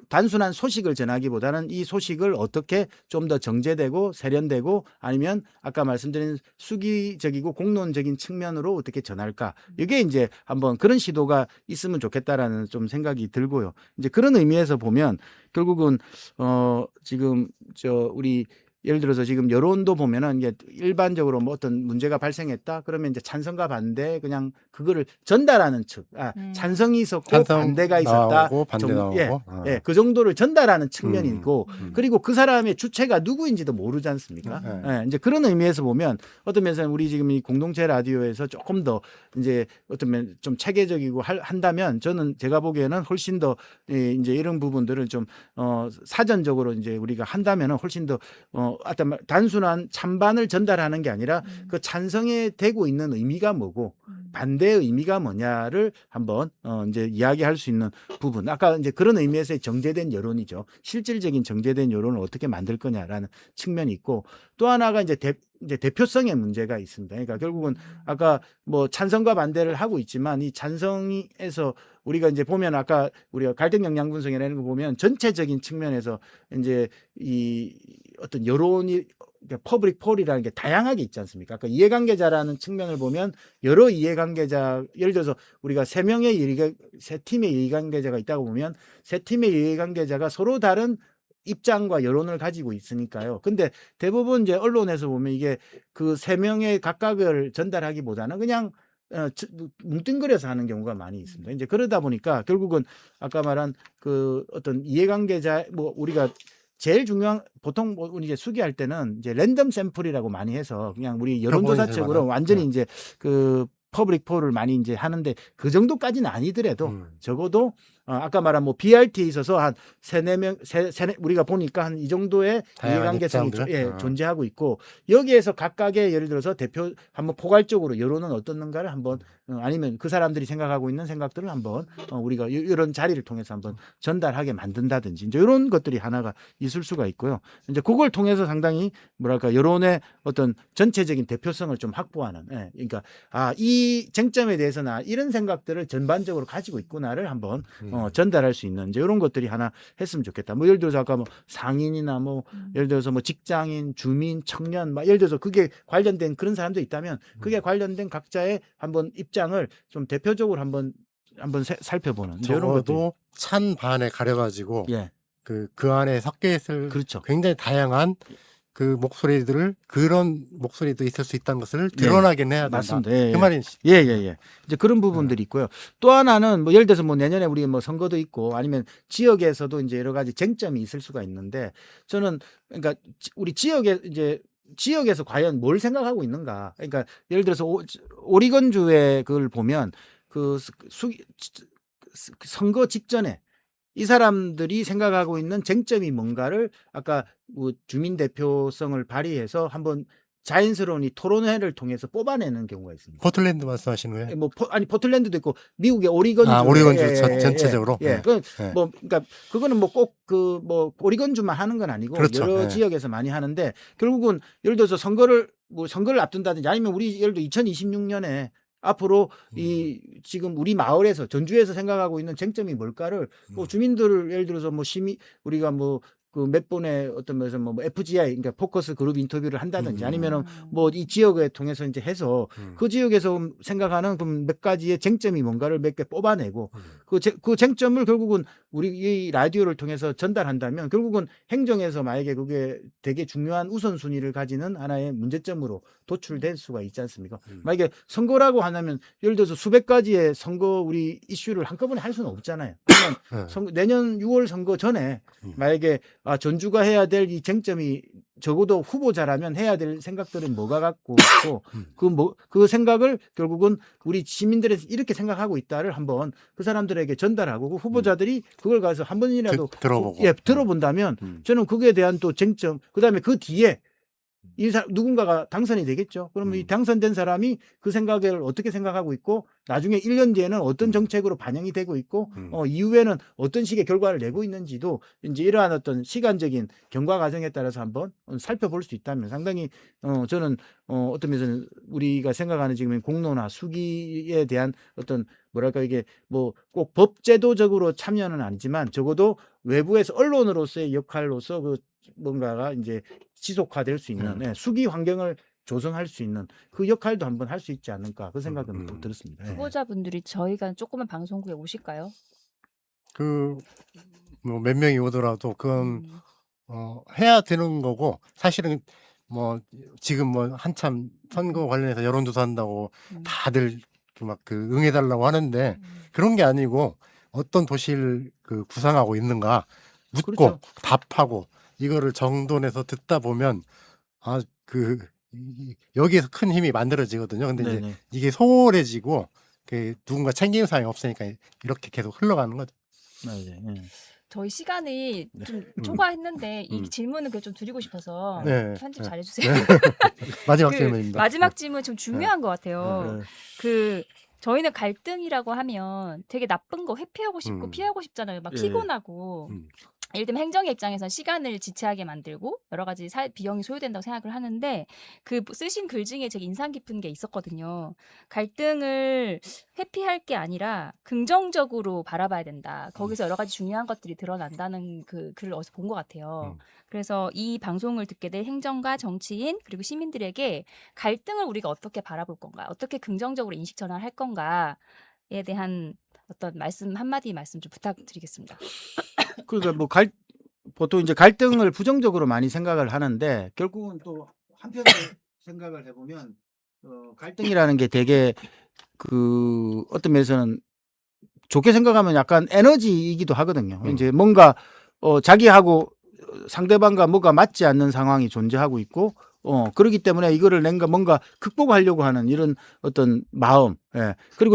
단순한 소식을 전하기보다는 이 소식을 어떻게 좀 더 정제되고 세련되고 아니면 아까 말씀드린 수기적이고 공론적인 측면으로 어떻게 전할까 이게 이제 한번 그런 시도가 있으면 좋겠다라는 좀 생각이 들고요. 이제 그런 의미에서 보면 결국은 지금 우리 예를 들어서 지금 여론도 보면은 이게 일반적으로 뭐 어떤 문제가 발생했다 그러면 이제 찬성과 반대 그냥 그거를 전달하는 측 찬성이 있었고 반대가 있었다 나오고 반대 나오고 그 정도를 전달하는 측면이 있고 그리고 그 사람의 주체가 누구인지도 모르지 않습니까? 이제 그런 의미에서 보면 어떤 면에서는 우리 지금 이 공동체 라디오에서 조금 더 이제 어떤 면 좀 체계적이고 한다면 저는 제가 보기에는 훨씬 더 이제 이런 부분들을 좀 사전적으로 이제 우리가 한다면은 훨씬 더 어떤 단순한 찬반을 전달하는 게 아니라 그 찬성에 되고 있는 의미가 뭐고 반대의 의미가 뭐냐를 한번 이제 이야기할 수 있는 부분. 아까 이제 그런 의미에서의 정제된 여론이죠. 실질적인 정제된 여론을 어떻게 만들 거냐라는 측면이 있고 또 하나가 이제 대표성의 문제가 있습니다. 그러니까 결국은 아까 뭐 찬성과 반대를 하고 있지만 이 찬성에서 우리가 이제 보면 아까 우리가 갈등 영향 분석이라는 거 보면 전체적인 측면에서 이제 이 어떤 여론이 퍼블릭 폴이라는 게 다양하게 있지 않습니까? 아까 이해관계자라는 측면을 보면 여러 이해관계자 예를 들어서 우리가 세 팀의 이해관계자가 있다고 보면 세 팀의 이해관계자가 서로 다른 입장과 여론을 가지고 있으니까요. 근데 대부분 이제 언론에서 보면 이게 그 세 명의 각각을 전달하기보다는 그냥 뭉뚱그려서 하는 경우가 많이 있습니다. 이제 그러다 보니까 결국은 아까 말한 그 어떤 이해관계자 뭐 우리가 제일 중요한 보통 우리 이제 수기할 때는 이제 랜덤 샘플이라고 많이 해서 그냥 우리 여론조사책으로 완전히 이제 그 퍼블릭 폴을 많이 이제 하는데 그 정도까지는 아니더라도 적어도 아까 말한 뭐 BRT에 있어서 한 세네 명, 우리가 보니까 한 이 정도의 다양한 이해관계성이 입장들. 존재하고 있고 여기에서 각각의 예를 들어서 대표 한번 포괄적으로 여론은 어떻는가를 한번 아니면 그 사람들이 생각하고 있는 생각들을 한번 우리가 이런 자리를 통해서 한번 전달하게 만든다든지 이제 이런 것들이 하나가 있을 수가 있고요. 이제 그걸 통해서 상당히 뭐랄까 여론의 어떤 전체적인 대표성을 좀 확보하는 그러니까 이 쟁점에 대해서는 이런 생각들을 전반적으로 가지고 있구나를 한번 전달할 수 있는 이제 이런 것들이 하나 했으면 좋겠다. 뭐 예를 들어서 아까 뭐 상인이나 뭐 예를 들어서 뭐 직장인, 주민, 청년, 막 예를 들어서 그게 관련된 그런 사람도 있다면 그게 관련된 각자의 한번 입장을 좀 대표적으로 한번 살펴보는 이제 이런 것들. 적어도 찬 반에 가려가지고 예, 그 안에 섞여 있을 그렇죠. 굉장히 다양한 그 목소리들을 그런 목소리도 있을 수 있다는 것을 드러나긴 해야 된다. 맞습니다. 예, 그 말이시. 예. 이제 그런 부분들이 있고요. 또 하나는 뭐 예를 들어서 뭐 내년에 우리 뭐 선거도 있고 아니면 지역에서도 이제 여러 가지 쟁점이 있을 수가 있는데 저는 그러니까 우리 지역에서 과연 뭘 생각하고 있는가. 그러니까 예를 들어서 오리건주의 그걸 보면 선거 직전에 이 사람들이 생각하고 있는 쟁점이 뭔가를 아까 뭐 주민 대표성을 발휘해서 한번 자연스러운 이 토론회를 통해서 뽑아내는 경우가 있습니다. 포틀랜드 말씀하시는 거예요? 뭐 포틀랜드도 있고 미국의 오리건주. 오리건주 전체적으로. 그러니까 그거는 뭐 꼭 그 뭐 오리건주만 하는 건 아니고 그렇죠. 여러 지역에서 많이 하는데 결국은 예를 들어서 선거를 앞둔다든지 아니면 우리 예를 들어 2026년에 앞으로 이 지금 우리 마을에서 전주에서 생각하고 있는 쟁점이 뭘까를 뭐 주민들을 예를 들어서 뭐 우리가 뭐 그 몇 번의 어떤 면에서 뭐 FGI 그러니까 포커스 그룹 인터뷰를 한다든지 아니면은 뭐 이 지역에 통해서 이제 해서 그 지역에서 생각하는 그 몇 가지의 쟁점이 뭔가를 몇 개 뽑아내고 그 쟁점을 결국은 우리 이 라디오를 통해서 전달한다면 결국은 행정에서 만약에 그게 되게 중요한 우선순위를 가지는 하나의 문제점으로 도출될 수가 있지 않습니까? 만약에 선거라고 하면 예를 들어서 수백 가지의 선거 우리 이슈를 한꺼번에 할 수는 없잖아요. 그러면 내년 6월 선거 전에 만약에 전주가 해야 될 이 쟁점이 적어도 후보자라면 해야 될 생각들은 뭐가 갖고 있고 그 생각을 결국은 우리 시민들이 이렇게 생각하고 있다를 한번 그 사람들에게 전달하고 그 후보자들이 그걸 가서 한 번이라도 들어보고. 들어본다면 저는 그거에 대한 또 쟁점 그다음에 그 뒤에 누군가가 당선이 되겠죠. 그러면 이 당선된 사람이 그 생각을 어떻게 생각하고 있고 나중에 1년 뒤에는 어떤 정책으로 반영이 되고 있고 이후에는 어떤 식의 결과를 내고 있는지도 이제 이러한 어떤 시간적인 경과 과정에 따라서 한번 살펴볼 수 있다면 상당히 저는 어떤 면에서는 우리가 생각하는 지금 공론화 수기에 대한 어떤 뭐랄까 이게 뭐 꼭 법제도적으로 참여는 아니지만 적어도 외부에서 언론으로서의 역할로서 그 뭔가가 이제 지속화될 수 있는 수기 환경을 조성할 수 있는 그 역할도 한번 할 수 있지 않을까 그 생각은 또 들었습니다. 후보자분들이 저희가 조그만 방송국에 오실까요? 뭐 몇 명이 오더라도 그건 해야 되는 거고 사실은 뭐 지금 뭐 한참 선거 관련해서 여론조사 한다고 다들 막 응해달라고 하는데 그런 게 아니고 어떤 도시를 구상하고 있는가 묻고 그렇죠. 답하고 이거를 정돈해서 듣다 보면 여기에서 큰 힘이 만들어지거든요. 근데 이제 이게 소홀해지고 누군가 챙김사항이 없으니까 이렇게 계속 흘러가는 거죠. 저희 시간이 좀 초과했는데 이 질문을 좀 드리고 싶어서 네. 편집 잘해주세요. 마지막 질문입니다. 마지막 질문 좀 중요한 것 같아요. 저희는 갈등이라고 하면 되게 나쁜 거 회피하고 싶고 피하고 싶잖아요. 막 피곤하고. 예를 들면 행정의 입장에서 시간을 지체하게 만들고 여러 가지 비용이 소요된다고 생각을 하는데 그 쓰신 글 중에 되게 인상 깊은 게 있었거든요. 갈등을 회피할 게 아니라 긍정적으로 바라봐야 된다. 거기서 여러 가지 중요한 것들이 드러난다는 그 글을 어디서 본 것 같아요. 그래서 이 방송을 듣게 될 행정가, 정치인 그리고 시민들에게 갈등을 우리가 어떻게 바라볼 건가, 어떻게 긍정적으로 인식 전환할 건가에 대한 어떤 한마디 말씀 좀 부탁드리겠습니다. 그러니까 뭐 보통 이제 갈등을 부정적으로 많이 생각을 하는데 결국은 또 한편으로 생각을 해보면 갈등이라는 게 되게 어떤 면에서는 좋게 생각하면 약간 에너지이기도 하거든요. 이제 뭔가 자기하고 상대방과 뭐가 맞지 않는 상황이 존재하고 있고 그렇기 때문에 이거를 뭔가 극복하려고 하는 이런 어떤 마음, 예. 그리고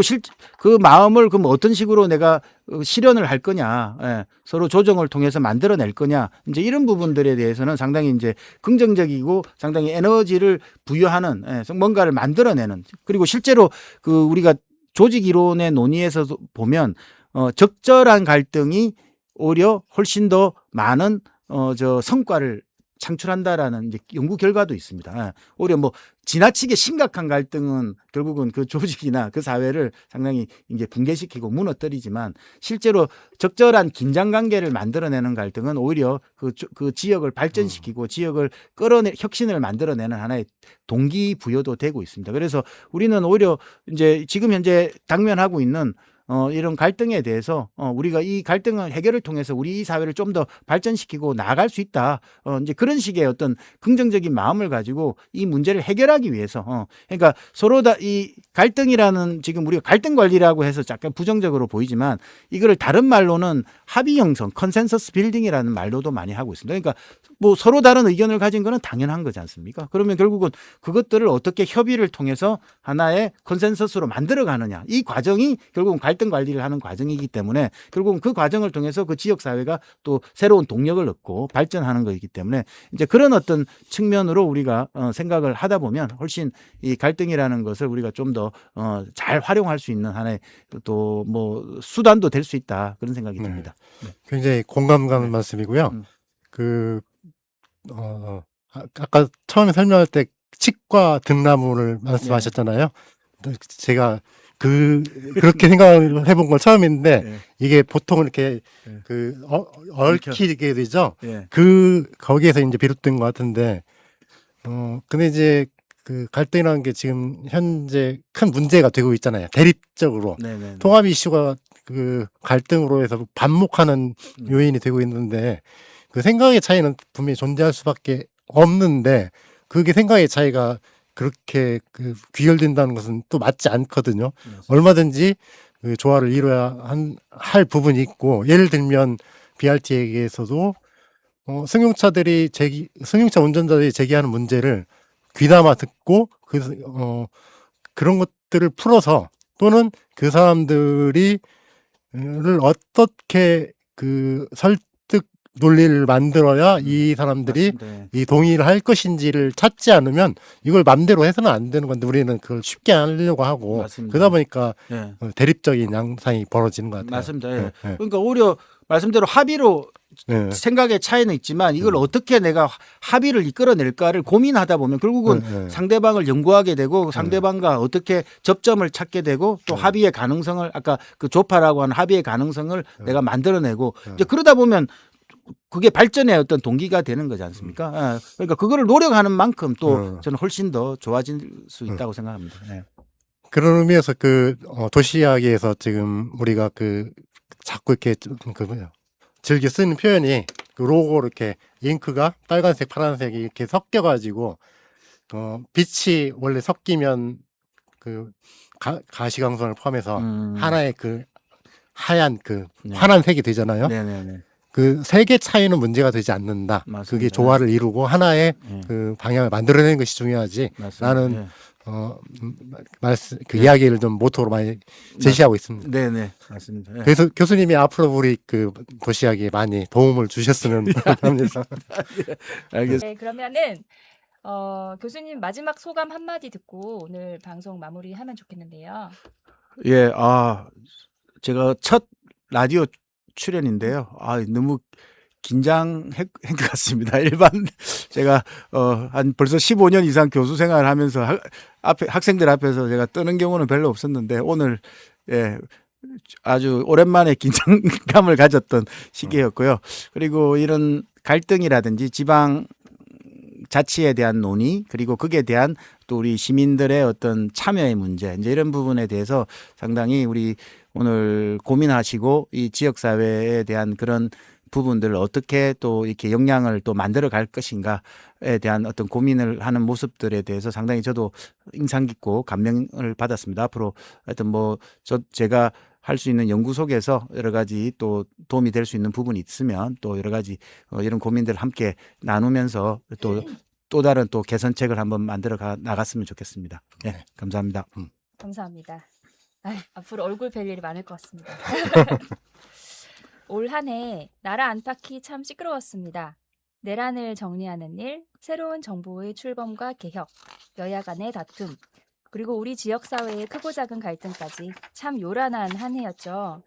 그 마음을 그럼 어떤 식으로 내가 실현을 할 거냐, 예. 서로 조정을 통해서 만들어낼 거냐, 이제 이런 부분들에 대해서는 상당히 이제 긍정적이고 상당히 에너지를 부여하는, 예. 뭔가를 만들어내는, 그리고 실제로 그 우리가 조직 이론의 논의에서도 보면 적절한 갈등이 오히려 훨씬 더 많은 성과를 창출한다라는 이제 연구 결과도 있습니다. 예. 오히려 뭐 지나치게 심각한 갈등은 결국은 그 조직이나 그 사회를 상당히 이제 붕괴시키고 무너뜨리지만, 실제로 적절한 긴장 관계를 만들어내는 갈등은 오히려 그 지역을 발전시키고 지역을 혁신을 만들어내는 하나의 동기부여도 되고 있습니다. 그래서 우리는 오히려 이제 지금 현재 당면하고 있는 이런 갈등에 대해서 우리가 이 갈등을 해결을 통해서 우리 이 사회를 좀 더 발전시키고 나아갈 수 있다. 이제 그런 식의 어떤 긍정적인 마음을 가지고 이 문제를 해결하기 위해서 그러니까 서로 다 이 갈등이라는, 지금 우리가 갈등 관리라고 해서 약간 부정적으로 보이지만 이거를 다른 말로는 합의 형성, 컨센서스 빌딩이라는 말로도 많이 하고 있습니다. 그러니까 뭐 서로 다른 의견을 가진 거는 당연한 거지 않습니까? 그러면 결국은 그것들을 어떻게 협의를 통해서 하나의 컨센서스로 만들어 가느냐, 이 과정이 결국은 갈등 관리를 하는 과정이기 때문에 결국은 그 과정을 통해서 그 지역 사회가 또 새로운 동력을 얻고 발전하는 것이기 때문에 이제 그런 어떤 측면으로 우리가 생각을 하다 보면 훨씬 이 갈등이라는 것을 우리가 좀 더 잘 활용할 수 있는 하나의 또 뭐 수단도 될 수 있다, 그런 생각이 듭니다. 네. 굉장히 공감 가는 네. 말씀이고요. 음. 아까 처음에 설명할 때 치과 등나무를 말씀하셨잖아요. 제가 그렇게 생각을 해본 건 처음인데 네. 이게 보통 이렇게 네. 얽히게 되죠. 네. 거기에서 이제 비롯된 것 같은데, 근데 이제 그 갈등이라는 게 지금 현재 큰 문제가 되고 있잖아요. 대립적으로 네, 네, 네. 통합 이슈가 그 갈등으로 해서 반목하는 요인이 되고 있는데, 그 생각의 차이는 분명히 존재할 수밖에 없는데 그게 생각의 차이가 그렇게 귀결된다는 것은 또 맞지 않거든요. 맞습니다. 얼마든지 그 조화를 이뤄야 할 부분이 있고, 예를 들면 BRT에게서도 승용차 운전자들이 제기하는 문제를 귀담아 듣고 그런 것들을 풀어서, 또는 그 사람들이 를 어떻게 설득 논리를 만들어야 이 사람들이 맞습니다. 이 동의를 할 것인지를 찾지 않으면 이걸 맘대로 해서는 안 되는 건데, 우리는 그걸 쉽게 하려고 하고 맞습니다. 그러다 보니까 예. 대립적인 양상이 벌어지는 것 같아요. 맞습니다. 예. 예. 그러니까 오히려 말씀대로 합의로 예. 생각의 차이는 있지만 이걸 어떻게 내가 합의를 이끌어낼까를 고민하다 보면 결국은 예. 상대방을 연구하게 되고 상대방과 어떻게 접점을 찾게 되고 또 합의의 가능성을, 아까 그 조파라고 하는 합의의 가능성을 내가 만들어내고 이제 그러다 보면 그게 발전의 어떤 동기가 되는 거지 않습니까? 예. 그러니까 그거를 노력하는 만큼 또 저는 훨씬 더 좋아질 수 있다고 생각합니다. 예. 그런 의미에서 도시 이야기에서 지금 우리가 자꾸 이렇게 즐겨 쓰는 표현이, 로고로 이렇게 잉크가 빨간색, 파란색이 이렇게 섞여가지고 빛이 원래 섞이면 가시광선을 포함해서 하나의 하얀 네. 환한 색이 되잖아요. 네네네. 그 색의 차이는 문제가 되지 않는다. 맞습니다. 그게 조화를 이루고 하나의 예. 방향을 만들어내는 것이 중요하지. 맞습니다. 라는 예. 이야기를 좀 모토로 많이 제시하고 있습니다. 네네, 맞습니다. 예. 그래서 교수님이 앞으로 우리 도시 이야기에 많이 도움을 주셨으면 합니다. 알겠습니다. 네, 그러면은 교수님 마지막 소감 한마디 듣고 오늘 방송 마무리하면 좋겠는데요. 예, 제가 첫 라디오 출연인데요. 너무 긴장한 것 같습니다. 제가 한 벌써 15년 이상 교수 생활을 하면서 학생들 앞에서 제가 떠는 경우는 별로 없었는데 오늘 아주 오랜만에 긴장감을 가졌던 시기였고요. 그리고 이런 갈등이라든지 지방 자치에 대한 논의, 그리고 거기에 대한 또 우리 시민들의 어떤 참여의 문제, 이제 이런 부분에 대해서 상당히 우리 오늘 고민하시고 이 지역 사회에 대한 그런 부분들을 어떻게 또 이렇게 역량을 또 만들어 갈 것인가에 대한 어떤 고민을 하는 모습들에 대해서 상당히 저도 인상 깊고 감명을 받았습니다. 앞으로 하여튼 제가 할 수 있는 연구 속에서 여러 가지 또 도움이 될 수 있는 부분이 있으면 또 여러 가지 이런 고민들을 함께 나누면서 또 또 다른 또 개선책을 한번 만들어 나갔으면 좋겠습니다. 예, 네. 감사합니다. 감사합니다. 앞으로 얼굴 뵐 일이 많을 것 같습니다. 올 한 해 나라 안팎이 참 시끄러웠습니다. 내란을 정리하는 일, 새로운 정부의 출범과 개혁, 여야 간의 다툼, 그리고 우리 지역사회의 크고 작은 갈등까지 참 요란한 한 해였죠.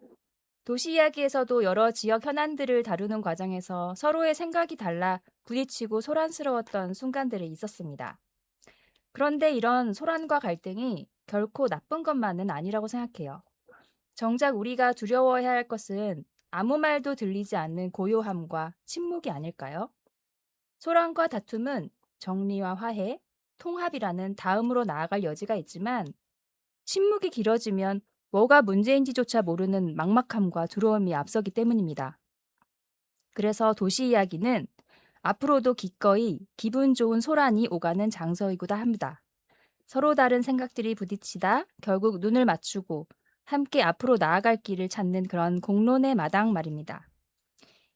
도시 이야기에서도 여러 지역 현안들을 다루는 과정에서 서로의 생각이 달라 부딪히고 소란스러웠던 순간들이 있었습니다. 그런데 이런 소란과 갈등이 결코 나쁜 것만은 아니라고 생각해요. 정작 우리가 두려워해야 할 것은 아무 말도 들리지 않는 고요함과 침묵이 아닐까요? 소란과 다툼은 정리와 화해, 통합이라는 다음으로 나아갈 여지가 있지만 침묵이 길어지면 뭐가 문제인지조차 모르는 막막함과 두려움이 앞서기 때문입니다. 그래서 도시 이야기는 앞으로도 기꺼이 기분 좋은 소란이 오가는 장소이기도 합니다. 서로 다른 생각들이 부딪히다 결국 눈을 맞추고 함께 앞으로 나아갈 길을 찾는 그런 공론의 마당 말입니다.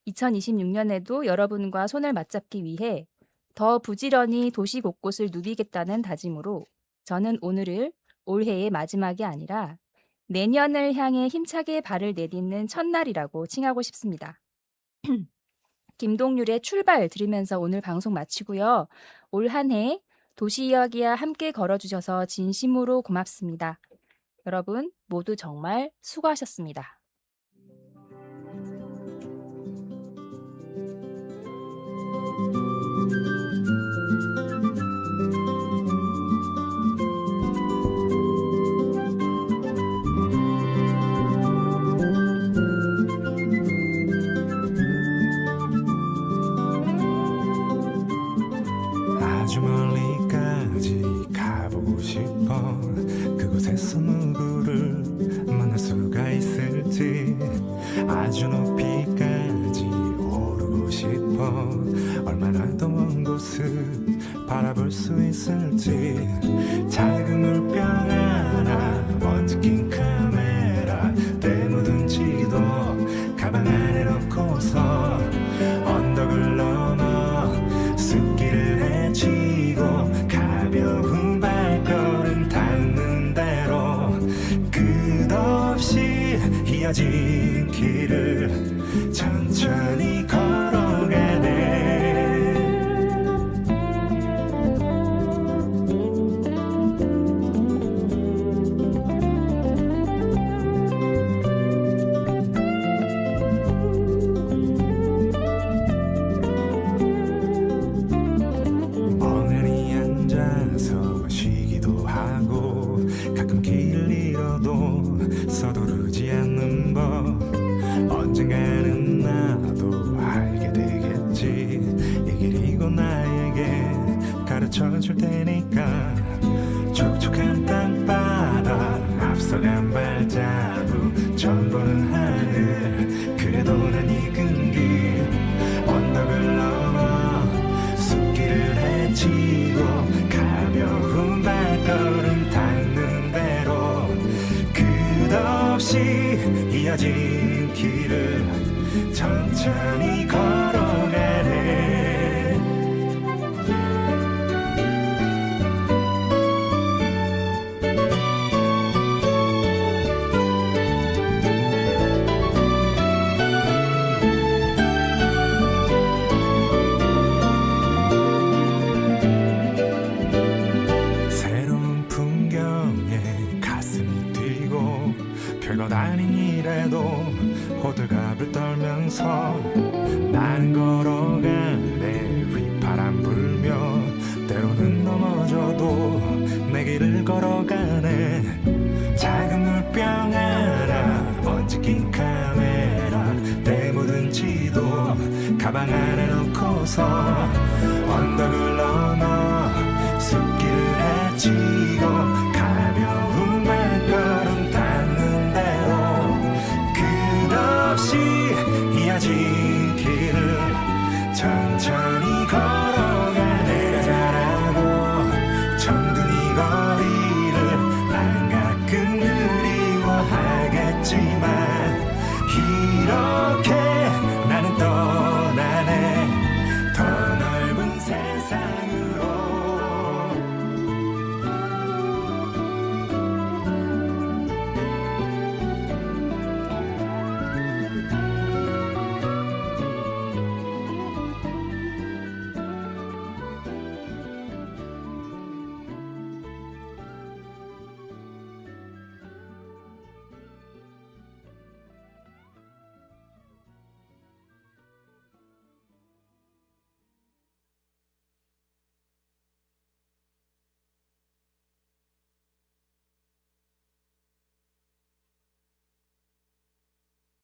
2026년에도 여러분과 손을 맞잡기 위해 더 부지런히 도시 곳곳을 누비겠다는 다짐으로 저는 오늘을 올해의 마지막이 아니라 내년을 향해 힘차게 발을 내딛는 첫날이라고 칭하고 싶습니다. 김동률의 출발 들으면서 오늘 방송 마치고요. 올 한 해 도시 이야기와 함께 걸어주셔서 진심으로 고맙습니다. 여러분 모두 정말 수고하셨습니다. 아주 멀리까지 가보고 싶어. 그곳에서 누구를 만날 수가 있을지. 아주 높이까지 오르고 싶어. 얼마나 더 먼 곳을 바라볼 수 있을지. 작은 물병 하나, 먼지 낀 카메라, 때 묻은 지도 가방 안에 넣고서 언덕을 넘어 숲길을 헤치고 가벼운 발걸음 닿는 대로 끝없이 이어진 길을 천천히 걸어가네. 멍하니 앉아서 쉬기도 하고 가끔 길을 잃어도 서두르지 않는 법. 언젠가는 나도 알게 되겠지. 이 길이고 나에게 가르쳐 줄 테니까. 촉촉한 땅바닥 앞서간 발자국 처음 보는 하늘. 그래도 난 익은 길 언덕을 넘어 숲길을 헤치고 가벼운 발걸음 닿는 대로 끝없이 이어진 길을 천천히 걸어가네. 새로운 풍경에 가슴이 뛰고 별것 아닌 일에도 호들갑을 떨면서 나는 걸어가네. 휘파람 불며 때로는 넘어져도 내 길을 걸어가네. 작은 물병 하나, 먼지 낀 카메라, 때 묻은 지도 가방 안에 넣고서 언덕을 넘어 숲길을 헤치고 가벼운 발걸음 닿는 대로 끝없이 이어진 길을 천천히 걸어